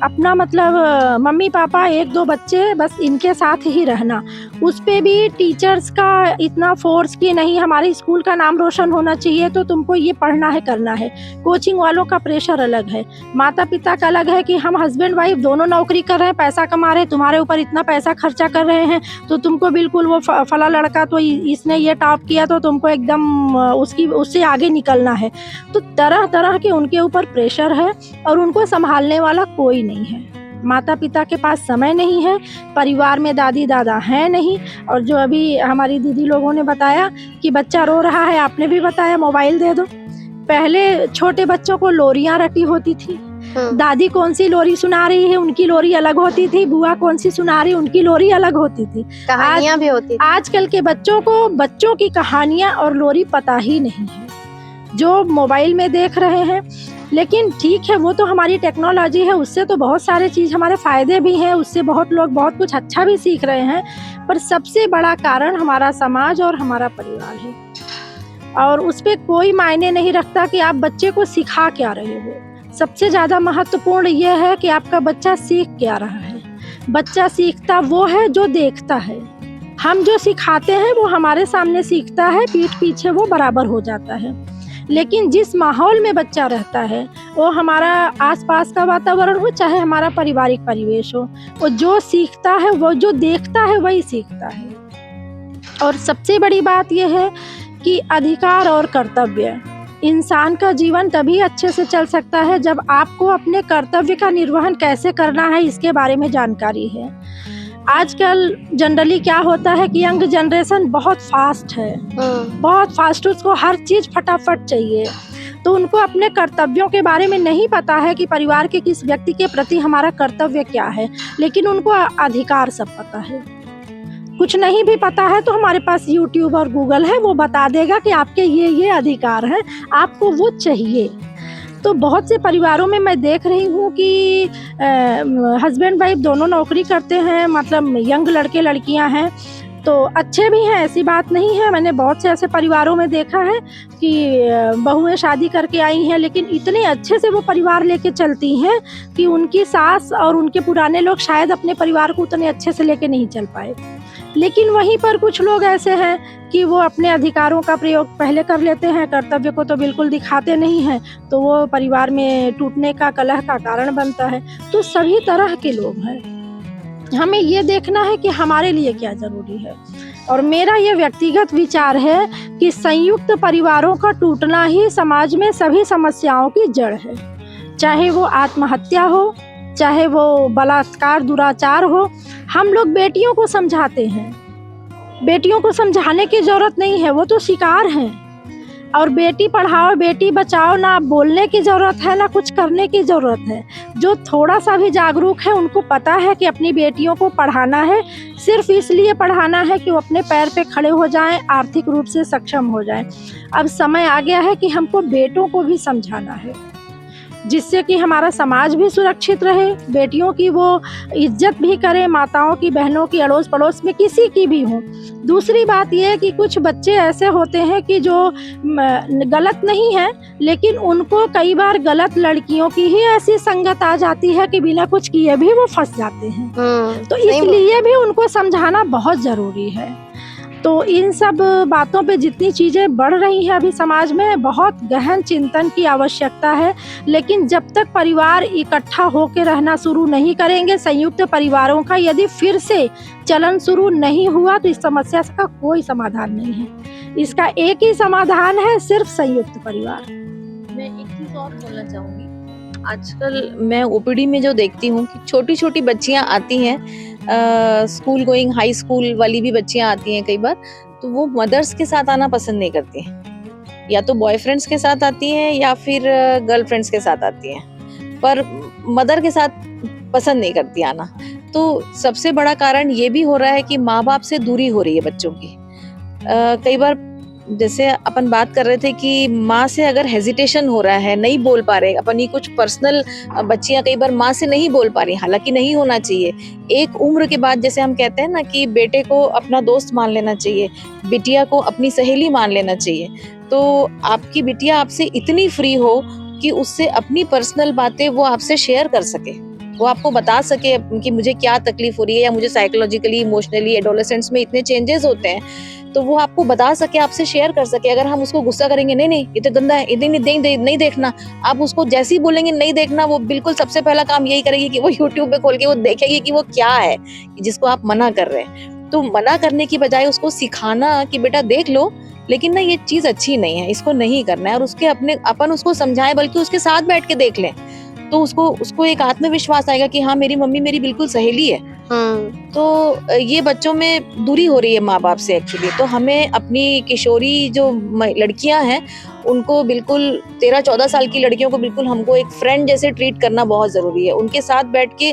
Speaker 2: अपना मतलब मम्मी पापा, एक दो बच्चे बस इनके साथ ही रहना, उस पे भी टीचर्स का इतना फोर्स कि नहीं हमारे स्कूल का नाम रोशन होना चाहिए तो तुमको ये पढ़ना है, करना है। कोचिंग वालों का प्रेशर अलग है, माता पिता का अलग है कि हम हस्बैंड वाइफ दोनों नौकरी कर रहे हैं, पैसा कमा रहे हैं, तुम्हारे ऊपर इतना पैसा खर्चा कर रहे हैं तो तुमको बिल्कुल वो फला लड़का तो इसने ये टॉप किया तो तुमको एकदम उससे आगे निकलना है। तो तरह तरह के उनके ऊपर प्रेशर है और उनको संभालने वाला कोई नहीं है। माता पिता के पास समय नहीं है, परिवार में दादी दादा हैं नहीं। और जो अभी हमारी दीदी लोगों ने बताया कि बच्चा रो रहा है, आपने भी बताया मोबाइल दे दो। पहले छोटे बच्चों को लोरियां रटी होती थी, दादी कौन सी लोरी सुना रही है उनकी लोरी अलग होती थी, बुआ कौन सी सुना रही उनकी लोरी अलग होती थी,
Speaker 5: कहानियां भी होती थी।
Speaker 2: आजकल के बच्चों को बच्चों की कहानियां और लोरी पता ही नहीं है, जो मोबाइल में देख रहे हैं। लेकिन ठीक है, वो तो हमारी टेक्नोलॉजी है, उससे तो बहुत सारे चीज़ हमारे फ़ायदे भी हैं, उससे बहुत लोग बहुत कुछ अच्छा भी सीख रहे हैं। पर सबसे बड़ा कारण हमारा समाज और हमारा परिवार है, और उस पर कोई मायने नहीं रखता कि आप बच्चे को सिखा क्या रहे हो। सबसे ज़्यादा महत्वपूर्ण ये है कि आपका बच्चा सीख क्या रहा है। बच्चा सीखता वो है जो देखता है। हम जो सिखाते हैं वो हमारे सामने सीखता है, पीठ पीछे वो बराबर हो जाता है। लेकिन जिस माहौल में बच्चा रहता है वो हमारा आसपास का वातावरण हो, चाहे हमारा पारिवारिक परिवेश हो, वो जो सीखता है, वो जो देखता है वही सीखता है। और सबसे बड़ी बात यह है कि अधिकार और कर्तव्य, इंसान का जीवन तभी अच्छे से चल सकता है जब आपको अपने कर्तव्य का निर्वहन कैसे करना है इसके बारे में जानकारी है। आजकल जनरली क्या होता है कि यंग जनरेशन बहुत फास्ट है, बहुत फास्ट, उसको हर चीज़ फटाफट चाहिए, तो उनको अपने कर्तव्यों के बारे में नहीं पता है कि परिवार के किस व्यक्ति के प्रति हमारा कर्तव्य क्या है। लेकिन उनको अधिकार सब पता है। कुछ नहीं भी पता है तो हमारे पास यूट्यूब और गूगल है, वो बता देगा कि आपके ये अधिकार हैं, आपको वो चाहिए। तो बहुत से परिवारों में मैं देख रही हूँ कि हस्बैंड वाइफ दोनों नौकरी करते हैं, मतलब यंग लड़के लड़कियाँ हैं, तो अच्छे भी हैं, ऐसी बात नहीं है। मैंने बहुत से ऐसे परिवारों में देखा है कि बहुएं शादी करके आई हैं, लेकिन इतने अच्छे से वो परिवार लेके चलती हैं कि उनकी सास और उनके पुराने लोग शायद अपने परिवार को उतने अच्छे से लेके नहीं चल पाए। लेकिन वहीं पर कुछ लोग ऐसे हैं कि वो अपने अधिकारों का प्रयोग पहले कर लेते हैं, कर्तव्य को तो बिल्कुल दिखाते नहीं हैं, तो वो परिवार में टूटने का, कलह का कारण बनता है। तो सभी तरह के लोग हैं, हमें ये देखना है कि हमारे लिए क्या ज़रूरी है। और मेरा ये व्यक्तिगत विचार है कि संयुक्त परिवारों का टूटना ही समाज में सभी समस्याओं की जड़ है, चाहे वो आत्महत्या हो, चाहे वो बलात्कार दुराचार हो। हम लोग बेटियों को समझाते हैं, बेटियों को समझाने की ज़रूरत नहीं है, वो तो शिकार हैं। और बेटी पढ़ाओ बेटी बचाओ ना बोलने की ज़रूरत है ना कुछ करने की ज़रूरत है। जो थोड़ा सा भी जागरूक है उनको पता है कि अपनी बेटियों को पढ़ाना है, सिर्फ इसलिए पढ़ाना है कि वो अपने पैर पे खड़े हो जाएं, आर्थिक रूप से सक्षम हो जाएं। अब समय आ गया है कि हमको बेटों को भी समझाना है, जिससे कि हमारा समाज भी सुरक्षित रहे, बेटियों की वो इज्जत भी करें, माताओं की, बहनों की, अड़ोस पड़ोस में किसी की भी हो। दूसरी बात ये है कि कुछ बच्चे ऐसे होते हैं कि जो गलत नहीं है, लेकिन उनको कई बार गलत लड़कियों की ही ऐसी संगत आ जाती है कि बिना कुछ किए भी वो फंस जाते हैं। तो इसलिए भी उनको समझाना बहुत ज़रूरी है। तो इन सब बातों पे जितनी चीज़ें बढ़ रही हैं अभी समाज में, बहुत गहन चिंतन की आवश्यकता है। लेकिन जब तक परिवार इकट्ठा होकर रहना शुरू नहीं करेंगे, संयुक्त परिवारों का यदि फिर से चलन शुरू नहीं हुआ, तो इस समस्या का कोई समाधान नहीं है। इसका एक ही समाधान है, सिर्फ संयुक्त परिवार।
Speaker 1: मैं एक चीज और बोलना चाहूंगी, आजकल मैं ओपीडी में जो देखती हूँ कि छोटी छोटी बच्चियां आती हैं, स्कूल गोइंग हाई स्कूल वाली भी बच्चियां आती हैं कई बार, तो वो मदर्स के साथ आना पसंद नहीं करती हैं, या तो बॉयफ्रेंड्स के साथ आती हैं या फिर गर्लफ्रेंड्स के साथ आती हैं, पर मदर के साथ पसंद नहीं करती आना। तो सबसे बड़ा कारण ये भी हो रहा है कि माँ बाप से दूरी हो रही है बच्चों की। कई बार जैसे अपन बात कर रहे थे कि माँ से अगर हेजिटेशन हो रहा है, नहीं बोल पा रहे, अपनी कुछ पर्सनल, बच्चियां कई बार माँ से नहीं बोल पा रही, हालांकि नहीं होना चाहिए। एक उम्र के बाद जैसे हम कहते हैं ना कि बेटे को अपना दोस्त मान लेना चाहिए, बिटिया को अपनी सहेली मान लेना चाहिए। तो आपकी बिटिया आपसे इतनी फ्री हो कि उससे अपनी पर्सनल बातें वो आपसे शेयर कर सके, वो आपको बता सके कि मुझे क्या तकलीफ हो रही है, या मुझे साइकोलॉजिकली, इमोशनली, एडोलेसेंट्स में इतने चेंजेस होते हैं, तो वो आपको बता सके, आपसे शेयर कर सके। अगर हम उसको गुस्सा करेंगे, नहीं ये तो गंदा है, इतनी नहीं देखना, आप उसको जैसे ही बोलेंगे नहीं देखना, वो बिल्कुल सबसे पहला काम यही करेगी कि वो यूट्यूब पे खोल के वो देखेगी कि वो क्या है जिसको आप मना कर रहे हैं। तो मना करने की बजाय उसको सिखाना कि बेटा देख लो, लेकिन ना ये चीज अच्छी नहीं है, इसको नहीं करना है, और उसके अपन उसको समझाएं, बल्कि उसके साथ बैठ के देख लें, तो उसको एक आत्मविश्वास आएगा कि हाँ मेरी मम्मी मेरी बिल्कुल सहेली है। तो ये बच्चों में दूरी हो रही है माँ बाप से एक्चुअली। तो हमें अपनी किशोरी जो लड़कियां हैं उनको बिल्कुल 13-14 साल की लड़कियों को बिल्कुल हमको एक फ्रेंड जैसे ट्रीट करना बहुत जरूरी है। उनके साथ बैठ के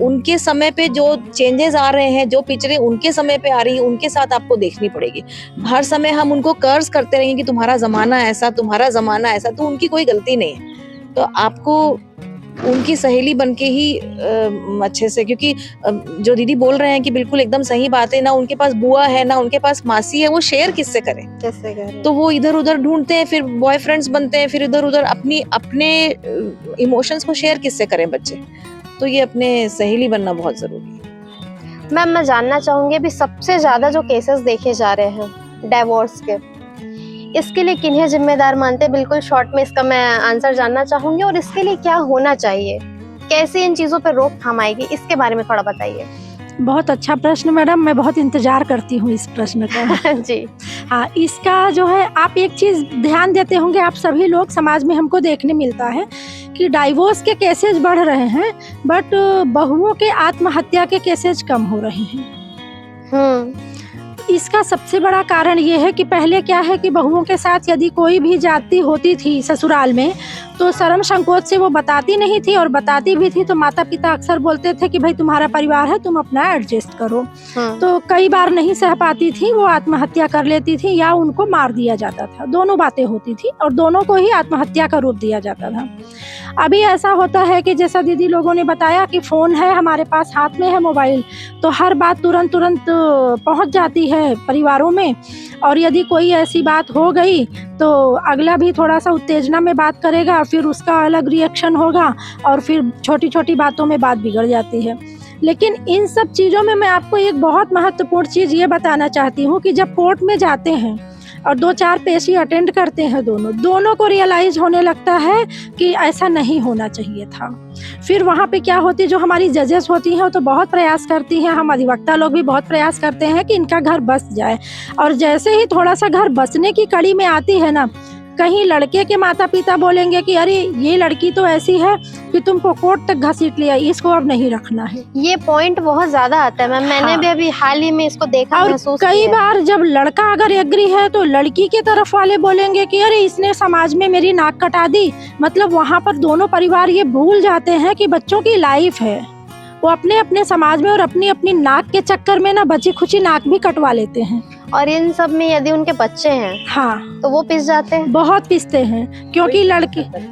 Speaker 1: उनके समय पे जो चेंजेस आ रहे हैं, जो पिक्चरें उनके समय पे आ रही है, उनके साथ आपको देखनी पड़ेगी। हर समय हम उनको कर्ज करते रहेंगे कि तुम्हारा जमाना ऐसा, तुम्हारा जमाना ऐसा, तो उनकी कोई गलती नहीं है। तो आपको उनकी सहेली बनके ही अच्छे से, क्योंकि जो दीदी बोल रहे हैं कि बिल्कुल एकदम सही बात है, ना उनके पास बुआ है ना उनके पास मासी है, वो शेयर किससे करें,
Speaker 5: कैसे करें?
Speaker 1: तो वो इधर उधर ढूंढते हैं, फिर बॉयफ्रेंड्स बनते हैं, फिर इधर उधर अपने इमोशंस को शेयर किससे करें बच्चे। तो ये अपने सहेली बनना बहुत जरूरी है।
Speaker 5: मैम मैं जानना चाहूंगी, अभी सबसे ज्यादा जो केसेस देखे जा रहे हैं डाइवोर्स के, इसके लिए किन्हें जिम्मेदार मानते हैं? बिल्कुल शॉर्ट में इसका मैं आंसर जानना चाहूंगी, और इसके लिए क्या होना चाहिए, कैसे इन चीजों पर रोकथाम आएगी, इसके बारे में थोड़ा बताइए।
Speaker 2: बहुत अच्छा प्रश्न मैडम, मैं बहुत इंतजार करती हूँ इस प्रश्न का।
Speaker 5: जी
Speaker 2: हाँ, इसका जो है, आप एक चीज़ ध्यान देते होंगे, आप सभी लोग, समाज में हमको देखने मिलता है कि डाइवोर्स के केसेस बढ़ रहे हैं, बट बहुओं के आत्महत्या के केसेस कम हो रहे हैं। इसका सबसे बड़ा कारण ये है कि पहले क्या है कि बहुओं के साथ यदि कोई भी जाति होती थी ससुराल में, तो शर्म संकोच से वो बताती नहीं थी, और बताती भी थी तो माता पिता अक्सर बोलते थे कि भाई तुम्हारा परिवार है, तुम अपना एडजस्ट करो। तो कई बार नहीं सह पाती थी, वो आत्महत्या कर लेती थी या उनको मार दिया जाता था। दोनों बातें होती थी और दोनों को ही आत्महत्या का रूप दिया जाता था। अभी ऐसा होता है कि जैसा दीदी लोगों ने बताया कि फ़ोन है हमारे पास, हाथ में है मोबाइल, तो हर बात तुरंत पहुंच जाती है परिवारों में, और यदि कोई ऐसी बात हो गई तो अगला भी थोड़ा सा उत्तेजना में बात करेगा, फिर उसका अलग रिएक्शन होगा, और फिर छोटी छोटी बातों में बात बिगड़ जाती है। लेकिन इन सब चीज़ों में मैं आपको एक बहुत महत्वपूर्ण चीज़ ये बताना चाहती हूँ कि जब कोर्ट में जाते हैं और 2-4 पेशी अटेंड करते हैं, दोनों को रियलाइज होने लगता है कि ऐसा नहीं होना चाहिए था। फिर वहाँ पे क्या होती है, जो हमारी जजेस होती हैं वो तो बहुत प्रयास करती हैं, हम अधिवक्ता लोग भी बहुत प्रयास करते हैं कि इनका घर बस जाए, और जैसे ही थोड़ा सा घर बसने की कड़ी में आती है ना, कहीं लड़के के माता पिता बोलेंगे कि अरे ये लड़की तो ऐसी है कि तुमको कोर्ट तक घसीट लिया, इसको अब नहीं रखना है।
Speaker 5: ये पॉइंट बहुत ज्यादा आता है मैम, मैंने
Speaker 2: हाँ।
Speaker 5: भी अभी हाल ही में इसको देखा,
Speaker 2: और
Speaker 5: महसूस
Speaker 2: कई
Speaker 5: किया है।
Speaker 2: बार जब लड़का अगर एग्री है तो लड़की के तरफ वाले बोलेंगे कि अरे इसने समाज में मेरी नाक कटा दी। मतलब वहाँ पर दोनों परिवार ये भूल जाते हैं कि बच्चों की लाइफ है, वो अपने अपने समाज में और अपनी अपनी नाक के चक्कर में ना बची खुची नाक भी कटवा लेते हैं।
Speaker 5: और इन सब में यदि उनके बच्चे हैं
Speaker 2: हाँ,
Speaker 5: तो वो पिस जाते हैं।
Speaker 2: बहुत पिसते हैं, क्योंकि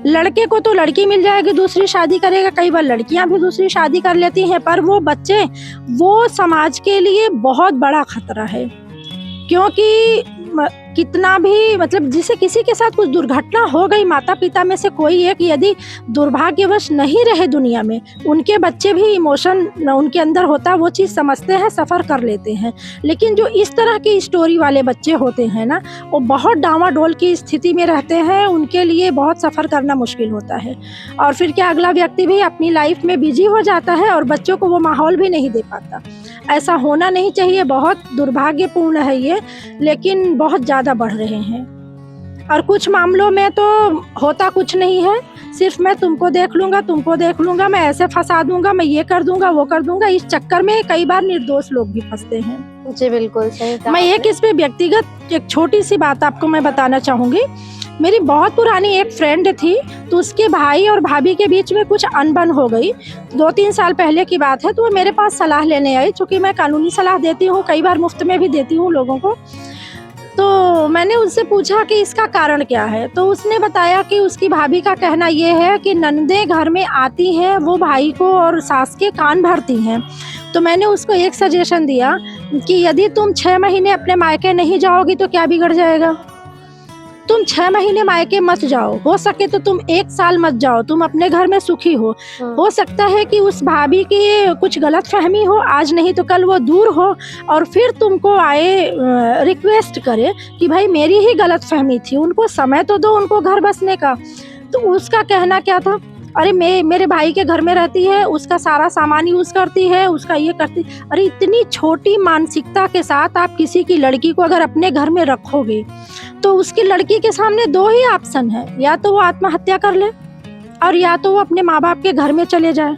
Speaker 2: लड़के को तो लड़की मिल जाएगी, दूसरी शादी करेगा। कई बार लड़कियां भी दूसरी शादी कर लेती हैं, पर वो बच्चे वो समाज के लिए बहुत बड़ा खतरा है। क्योंकि कितना भी मतलब जिसे किसी के साथ कुछ दुर्घटना हो गई, माता पिता में से कोई एक यदि दुर्भाग्यवश नहीं रहे दुनिया में, उनके बच्चे भी इमोशन उनके अंदर होता है, वो चीज़ समझते हैं, सफ़र कर लेते हैं। लेकिन जो इस तरह की स्टोरी वाले बच्चे होते हैं ना, वो बहुत डामाडोल की स्थिति में रहते हैं, उनके लिए बहुत सफ़र करना मुश्किल होता है। और फिर क्या अगला व्यक्ति भी अपनी लाइफ में बिजी हो जाता है और बच्चों को वो माहौल भी नहीं दे पाता। ऐसा होना नहीं चाहिए, बहुत दुर्भाग्यपूर्ण है ये, लेकिन बहुत ज़्यादा बढ़ रहे हैं। और कुछ मामलों में तो होता कुछ नहीं है, सिर्फ मैं तुमको देख लूँगा, मैं ऐसे फंसा दूंगा, मैं ये कर दूंगा, वो कर दूंगा। इस चक्कर में कई बार निर्दोष लोग भी फंसते हैं।
Speaker 5: जी बिल्कुल सही कहा
Speaker 2: मैं
Speaker 5: आपने।
Speaker 2: इस पे व्यक्तिगत एक छोटी सी बात आपको मैं बताना चाहूँगी। मेरी बहुत पुरानी एक फ्रेंड थी, तो उसके भाई और भाभी के बीच में कुछ अनबन हो गई। 2-3 साल पहले की बात है। तो वो मेरे पास सलाह लेने आई, चूँकि मैं कानूनी सलाह देती हूँ, कई बार मुफ्त में भी देती हूँ लोगों को। तो मैंने उससे पूछा कि इसका कारण क्या है। तो उसने बताया कि उसकी भाभी का कहना ये है कि ननदें घर में आती हैं, वो भाई को और सास के कान भरती हैं। तो मैंने उसको एक सजेशन दिया कि यदि तुम 6 महीने अपने मायके नहीं जाओगी तो क्या बिगड़ जाएगा। तुम 6 महीने मायके मत जाओ, हो सके तो तुम 1 साल मत जाओ, तुम अपने घर में सुखी हो सकता है कि उस भाभी की कुछ गलत फहमी हो, आज नहीं तो कल वो दूर हो और फिर तुमको आए रिक्वेस्ट करे कि भाई मेरी ही गलत फहमी थी, उनको समय तो दो, उनको घर बसने का। तो उसका कहना क्या था, अरे मेरे भाई के घर में रहती है, उसका सारा सामान यूज़ करती है, उसका ये करती। अरे इतनी छोटी मानसिकता के साथ आप किसी की लड़की को अगर अपने घर में रखोगे तो उसकी लड़की के सामने 2 ही ऑप्शन है, या तो वो आत्महत्या कर ले और या तो वो अपने माँ बाप के घर में चले जाए।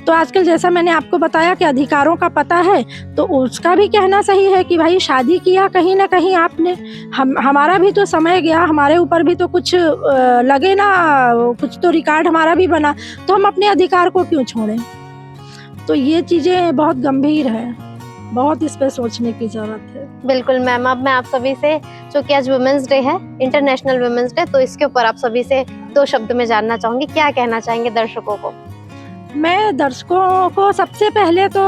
Speaker 2: तो आजकल जैसा मैंने आपको बताया कि अधिकारों का पता है, तो उसका भी कहना सही है कि भाई शादी किया कहीं ना कहीं आपने, हमारा भी तो समय गया, हमारे ऊपर भी तो कुछ लगे ना, कुछ तो रिकॉर्ड हमारा भी बना, तो हम अपने अधिकार को क्यों छोड़ें। तो ये चीज़ें बहुत गंभीर है, बहुत इस पर सोचने की ज़रूरत है।
Speaker 5: बिल्कुल मैम, अब मैं आप सभी से, चूँकि आज वुमेंस डे है, इंटरनेशनल वुमेंस डे, तो इसके ऊपर आप सभी से 2 शब्द में जानना चाहूँगी, क्या कहना चाहेंगे दर्शकों को?
Speaker 2: मैं दर्शकों को सबसे पहले तो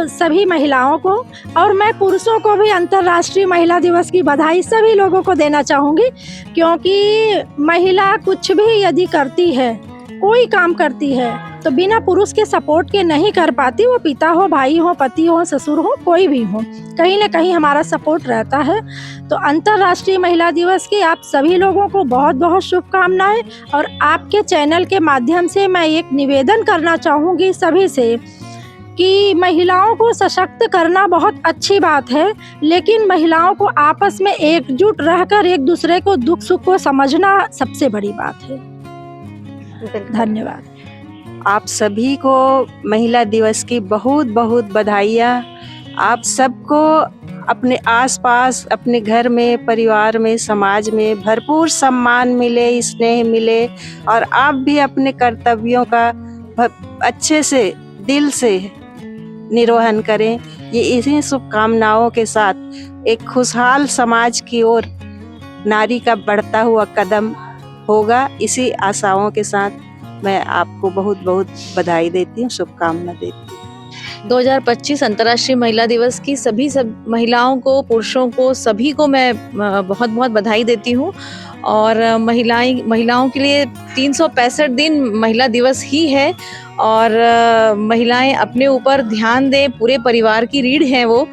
Speaker 2: सभी महिलाओं को और मैं पुरुषों को भी अंतर्राष्ट्रीय महिला दिवस की बधाई सभी लोगों को देना चाहूँगी। क्योंकि महिला कुछ भी यदि करती है, कोई काम करती है, तो बिना पुरुष के सपोर्ट के नहीं कर पाती। वो पिता हो, भाई हो, पति हो, ससुर हो, कोई भी हो, कहीं ना कहीं हमारा सपोर्ट रहता है। तो अंतर्राष्ट्रीय महिला दिवस की आप सभी लोगों को बहुत बहुत शुभकामनाएं। और आपके चैनल के माध्यम से मैं एक निवेदन करना चाहूँगी सभी से कि महिलाओं को सशक्त करना बहुत अच्छी बात है, लेकिन महिलाओं को आपस में एकजुट रहकर एक दूसरे को दुख सुख को समझना सबसे बड़ी बात है। धन्यवाद।
Speaker 4: आप सभी को महिला दिवस की बहुत बहुत बधाइयाँ। आप सबको अपने आसपास, अपने घर में, परिवार में, समाज में भरपूर सम्मान मिले, स्नेह मिले और आप भी अपने कर्तव्यों का अच्छे से दिल से निर्वहन करें। ये इन्हीं शुभकामनाओं के साथ एक खुशहाल समाज की ओर नारी का बढ़ता हुआ कदम होगा। इसी आशाओं के साथ मैं आपको बहुत बहुत बधाई देती हूँ, शुभकामना देती हूँ।
Speaker 1: 2025 अंतर्राष्ट्रीय महिला दिवस की सब महिलाओं को, पुरुषों को, सभी को मैं बहुत बहुत बधाई देती हूँ। और महिलाओं के लिए 365 दिन महिला दिवस ही है। और महिलाएं अपने ऊपर ध्यान दें, पूरे परिवार की रीढ़ हैं वो।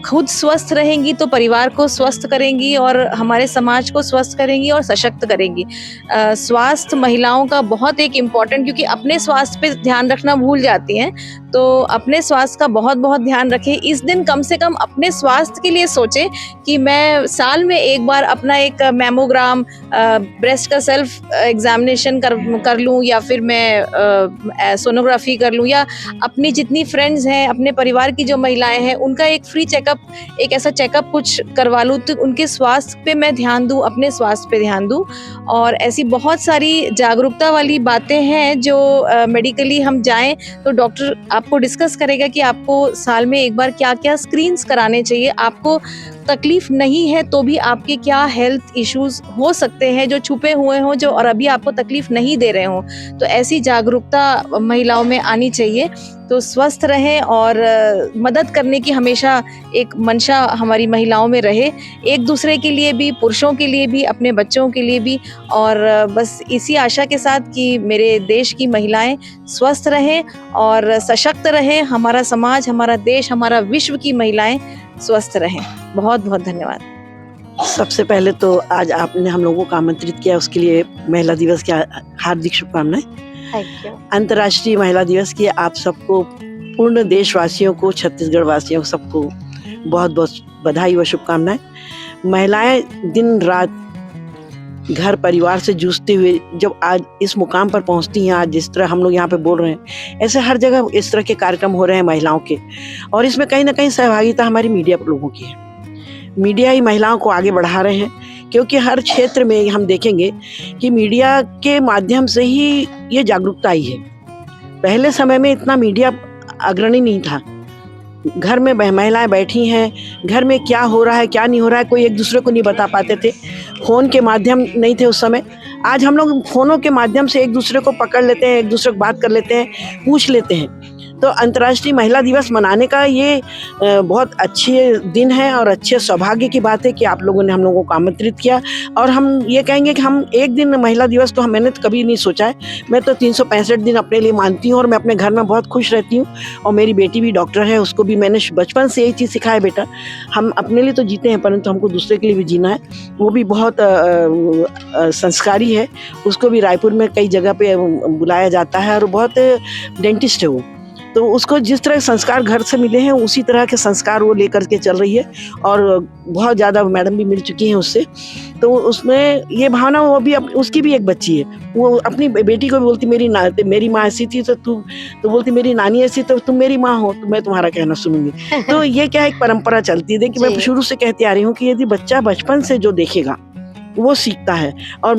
Speaker 1: खुद स्वस्थ रहेंगी तो परिवार को स्वस्थ करेंगी और हमारे समाज को स्वस्थ करेंगी और सशक्त करेंगी। स्वास्थ्य महिलाओं का बहुत एक इम्पॉर्टेंट, क्योंकि अपने स्वास्थ्य पे ध्यान रखना भूल जाती हैं, तो अपने स्वास्थ्य का बहुत बहुत ध्यान रखें। इस दिन कम से कम अपने स्वास्थ्य के लिए सोचें कि मैं साल में एक बार अपना एक मैमोग्राम, ब्रेस्ट का सेल्फ एग्जामिनेशन कर लूँ, या फिर मैं सोनोग्राफी कर लूँ, या अपनी जितनी फ्रेंड्स हैं, अपने परिवार की जो महिलाएं हैं, उनका एक फ्री चेकअप, एक ऐसा चेकअप कुछ करवा लूँ, तो उनके स्वास्थ्य पे मैं ध्यान दूँ, अपने स्वास्थ्य पे ध्यान दूँ। और ऐसी बहुत सारी जागरूकता वाली बातें हैं जो मेडिकली हम जाएं तो डॉक्टर आपको डिस्कस करेगा कि आपको साल में एक बार क्या क्या स्क्रीन्स कराने चाहिए। आपको तकलीफ नहीं है तो भी आपके क्या हेल्थ इश्यूज हो सकते हैं जो छुपे हुए हों, जो और अभी आपको तकलीफ नहीं दे रहे हों। तो ऐसी जागरूकता महिलाओं में आनी चाहिए। तो स्वस्थ रहें और मदद करने की हमेशा एक मंशा हमारी महिलाओं में रहे, एक दूसरे के लिए भी, पुरुषों के लिए भी, अपने बच्चों के लिए भी। और बस इसी आशा के साथ कि मेरे देश की महिलाएं स्वस्थ रहें और सशक्त रहें, हमारा समाज, हमारा देश, हमारा विश्व की महिलाएं स्वस्थ रहें। बहुत बहुत धन्यवाद।
Speaker 3: सबसे पहले तो आज आपने हम लोगों को आमंत्रित किया, उसके लिए महिला दिवस की हार्दिक शुभकामनाएं।
Speaker 5: Thank you.
Speaker 3: अंतर्राष्ट्रीय महिला दिवस की आप सबको, पूर्ण देशवासियों को, छत्तीसगढ़ वासियों को, सबको बहुत बहुत बधाई व शुभकामनाएं। महिलाएं दिन रात घर परिवार से जूझते हुए जब आज इस मुकाम पर पहुंचती हैं, आज जिस तरह हम लोग यहाँ पे बोल रहे हैं, ऐसे हर जगह इस तरह के कार्यक्रम हो रहे हैं महिलाओं के, और इसमें कहीं ना कहीं सहभागिता हमारी मीडिया लोगों की है। मीडिया ही महिलाओं को आगे बढ़ा रहे हैं, क्योंकि हर क्षेत्र में हम देखेंगे कि मीडिया के माध्यम से ही ये जागरूकता आई है। पहले समय में इतना मीडिया अग्रणी नहीं था। घर में महिलाएं बैठी हैं, घर में क्या हो रहा है क्या नहीं हो रहा है कोई एक दूसरे को नहीं बता पाते थे। फ़ोन के माध्यम नहीं थे उस समय। आज हम लोग फ़ोनों के माध्यम से एक दूसरे को पकड़ लेते हैं, एक दूसरे को बात कर लेते हैं, पूछ लेते हैं। तो अंतर्राष्ट्रीय महिला दिवस मनाने का ये बहुत अच्छे दिन है और अच्छे सौभाग्य की बात है कि आप लोगों ने हम लोगों को आमंत्रित किया। और हम ये कहेंगे कि हम एक दिन महिला दिवस तो मैंने तो कभी नहीं सोचा है। मैं तो 365 दिन अपने लिए मानती हूँ और मैं अपने घर में बहुत खुश रहती हूँ। और मेरी बेटी भी डॉक्टर है, उसको भी मैंने बचपन से यही चीज़ सिखाया, बेटा हम अपने लिए तो जीते हैं परंतु हमको दूसरे के लिए भी जीना है। वो भी बहुत संस्कारी है, उसको भी रायपुर में कई जगह पे बुलाया जाता है और बहुत डेंटिस्ट है वो। तो उसको जिस तरह संस्कार घर से मिले हैं उसी तरह के संस्कार वो लेकर के चल रही है और बहुत ज़्यादा मैडम भी मिल चुकी हैं उससे। तो उसमें ये भावना, वो भी उसकी भी एक बच्ची है, वो अपनी बेटी को भी बोलती मेरी माँ ऐसी थी तो बोलती मेरी नानी ऐसी तो तुम मेरी माँ हो, तो मैं तुम्हारा कहना सुनूंगी। तो ये क्या एक परंपरा चलती है। देखिए मैं शुरू से कहती आ रही हूँ कि यदि बच्चा बचपन से जो देखेगा वो सीखता है। और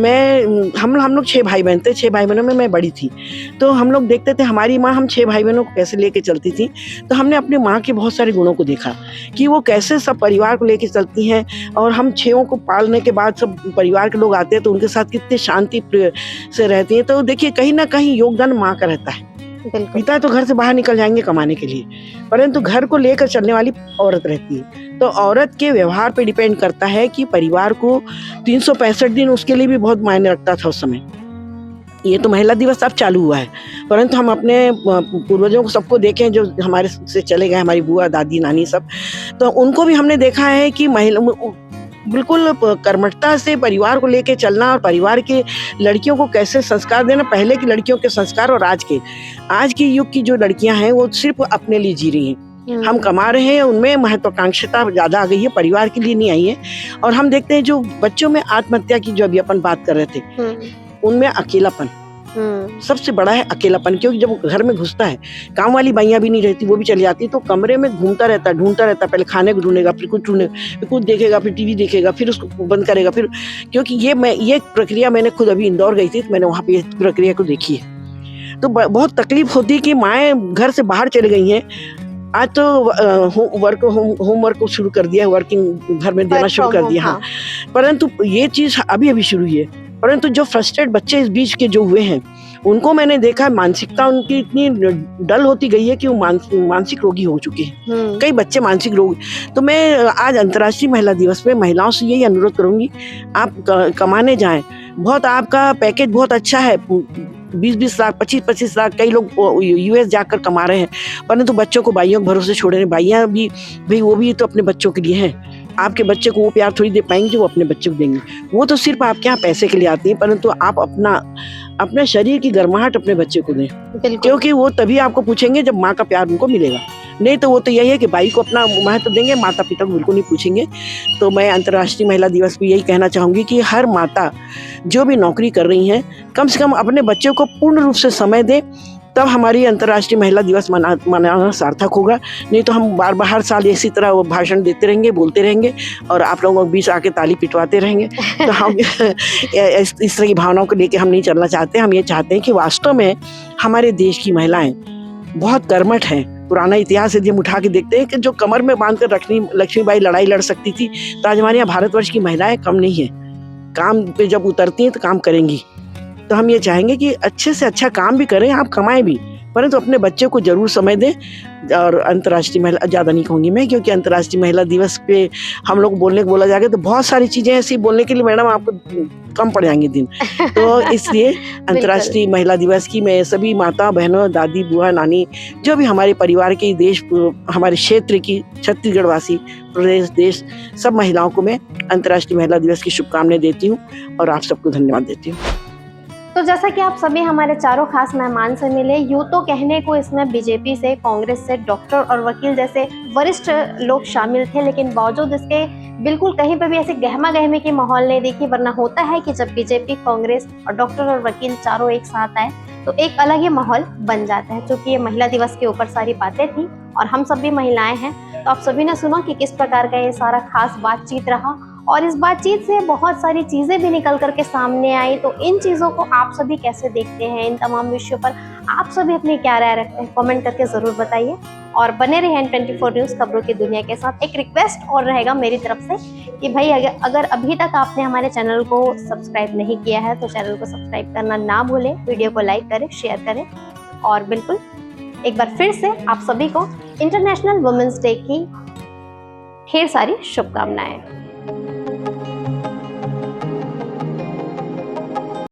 Speaker 3: हम लोग 6 भाई बहन थे, 6 भाई बहनों में मैं बड़ी थी। तो हम लोग देखते थे हमारी माँ हम 6 भाई बहनों को कैसे लेके चलती थी। तो हमने अपनी माँ के बहुत सारे गुणों को देखा कि वो कैसे सब परिवार को लेके चलती हैं। और हम 6 को पालने के बाद सब परिवार के लोग आते हैं तो उनके साथ कितने शांति से रहती हैं। तो देखिए कहीं ना कहीं योगदान माँ का रहता है। पिता तो घर से बाहर निकल जाएंगे कमाने के लिए, परंतु घर को लेकर चलने वाली औरत रहती है। तो औरत के व्यवहार पे डिपेंड करता है कि परिवार को 365 दिन उसके लिए भी बहुत मायने रखता था उस समय। ये तो महिला दिवस अब चालू हुआ है, परंतु हम अपने पूर्वजों को सबको देखें जो हमारे से चले गए, हमारी बुआ दादी नानी सब, तो उनको भी हमने देखा है कि महिला बिल्कुल कर्मठता से परिवार को लेके चलना और परिवार के लड़कियों को कैसे संस्कार देना। पहले की लड़कियों के संस्कार और आज के युग की जो लड़कियां हैं वो सिर्फ अपने लिए जी रही हैं। हम कमा रहे हैं, उनमें महत्वाकांक्षता ज्यादा आ गई है, परिवार के लिए नहीं आई है। और हम देखते हैं जो बच्चों में आत्महत्या की जो अभी अपन बात कर रहे थे, उनमें अकेलापन सबसे बड़ा है, अकेलापन। क्योंकि जब घर में घुसता है, काम वाली बाइयां भी नहीं रहती, वो भी चली जाती, तो कमरे में घूमता रहता, ढूंढता रहता, पहले खाने को ढूंढेगा, फिर कुछ ढूंढेगा, फिर कुछ देखेगा, फिर टीवी देखेगा, फिर उसको बंद करेगा, फिर क्योंकि ये प्रक्रिया मैंने खुद अभी इंदौर गई थी तो मैंने वहाँ पे ये प्रक्रिया को देखी है। तो बहुत तकलीफ होती है कि माएँ घर से बाहर चली गई हैं। आज तो होमवर्क को शुरू कर दिया है, वर्किंग घर में देना शुरू कर दिया। हाँ, परंतु ये चीज अभी शुरू हुई है। परंतु जो फ्रस्ट्रेट बच्चे इस बीच के जो हुए हैं उनको मैंने देखा, मानसिकता उनकी इतनी डल होती गई है कि वो मानसिक रोगी हो चुके हैं। कई बच्चे मानसिक रोगी। तो मैं आज अंतर्राष्ट्रीय महिला दिवस पे महिलाओं से यही अनुरोध करूंगी, आप कमाने जाएं। बहुत आपका पैकेज बहुत अच्छा है, 20-20 लाख, 25-25 लाख, कई लोग यूएस जाकर कमा रहे हैं, परंतु बच्चों को बाइयों के भरोसे छोड़ रहे हैं। बाइयां भी भाई वो भी तो अपने बच्चों के लिए हैं। आपके बच्चे को वो प्यार थोड़ी दे पाएंगे जो वो अपने बच्चे को देंगे। वो तो सिर्फ आपके यहाँ पैसे के लिए आती हैं, परंतु आप अपना अपने शरीर की गर्माहट अपने बच्चे को दें,
Speaker 5: बिल्कुल
Speaker 3: क्योंकि वो तभी आपको पूछेंगे जब माँ का प्यार उनको मिलेगा। नहीं तो वो तो यही है कि भाई को अपना महत्व देंगे, माता पिता को बिल्कुल नहीं पूछेंगे। तो मैं अंतर्राष्ट्रीय महिला दिवस पे यही कहना चाहूँगी कि हर माता जो भी नौकरी कर रही हैं, कम से कम अपने बच्चों को पूर्ण रूप से समय दें, तब हमारी अंतर्राष्ट्रीय महिला दिवस मनाना सार्थक होगा। नहीं तो हम बार बार हर साल इसी तरह वो भाषण देते रहेंगे, बोलते रहेंगे और आप लोगों के बीच आके ताली पिटवाते रहेंगे। तो हम इस तरह की भावनाओं को लेकर हम नहीं चलना चाहते। हम ये चाहते हैं कि वास्तव में हमारे देश की महिलाएं बहुत कर्मठ हैं। पुराना इतिहास यदि हम उठा के देखते हैं कि जो कमर में बांध कर लक्ष्मीबाई लड़ाई लड़ सकती थी, तो आज हमारे यहाँ भारतवर्ष की महिलाएं कम नहीं है। काम पे जब उतरती हैं तो काम करेंगी। तो हम ये चाहेंगे कि अच्छे से अच्छा काम भी करें, आप कमाएं भी, परंतु अपने बच्चे को जरूर समय दें। और अंतर्राष्ट्रीय महिला ज़्यादा नहीं कहूँगी मैं, क्योंकि अंतर्राष्ट्रीय महिला दिवस पे हम लोग बोलने को बोला जाएगा तो बहुत सारी चीज़ें ऐसी बोलने के लिए मैडम आपको कम पड़ जाएंगे दिन। तो इसलिए अंतर्राष्ट्रीय महिला दिवस की मैं सभी माता बहनों, दादी बुआ नानी, जो भी हमारे परिवार के देश, हमारे क्षेत्र की छत्तीसगढ़ वासी, प्रदेश देश, सब महिलाओं को मैं अंतर्राष्ट्रीय महिला दिवस की शुभकामनाएं देती हूँ और आप सबको धन्यवाद देती हूँ।
Speaker 5: तो जैसा कि आप सभी हमारे चारों खास मेहमान से मिले, यूँ तो कहने को इसमें बीजेपी से, कांग्रेस से, डॉक्टर और वकील जैसे वरिष्ठ लोग शामिल थे, लेकिन बावजूद इसके बिल्कुल कहीं पे भी ऐसे गहमा गहमी की माहौल नहीं देखी। वरना होता है कि जब बीजेपी, कांग्रेस और डॉक्टर और वकील चारों एक साथ आए तो एक अलग ही माहौल बन जाता है। क्योंकि ये महिला दिवस के ऊपर सारी बातें थी और हम सब भी महिलाएं हैं, तो आप सभी ने सुना कि किस प्रकार का ये सारा खास बातचीत रहा। और इस बातचीत से बहुत सारी चीज़ें भी निकल करके सामने आई। तो इन चीज़ों को आप सभी कैसे देखते हैं, इन तमाम विषयों पर आप सभी अपनी क्या राय रखते हैं, कमेंट करके ज़रूर बताइए। और बने रहे N24 न्यूज़ खबरों की दुनिया के साथ। एक रिक्वेस्ट और रहेगा मेरी तरफ से कि भाई अगर अभी तक आपने हमारे चैनल को सब्सक्राइब नहीं किया है तो चैनल को सब्सक्राइब करना ना भूलें, वीडियो को लाइक करें, शेयर करें। और बिल्कुल एक बार फिर से आप सभी को इंटरनेशनल वुमेन्स डे की ढेर सारी शुभकामनाएं।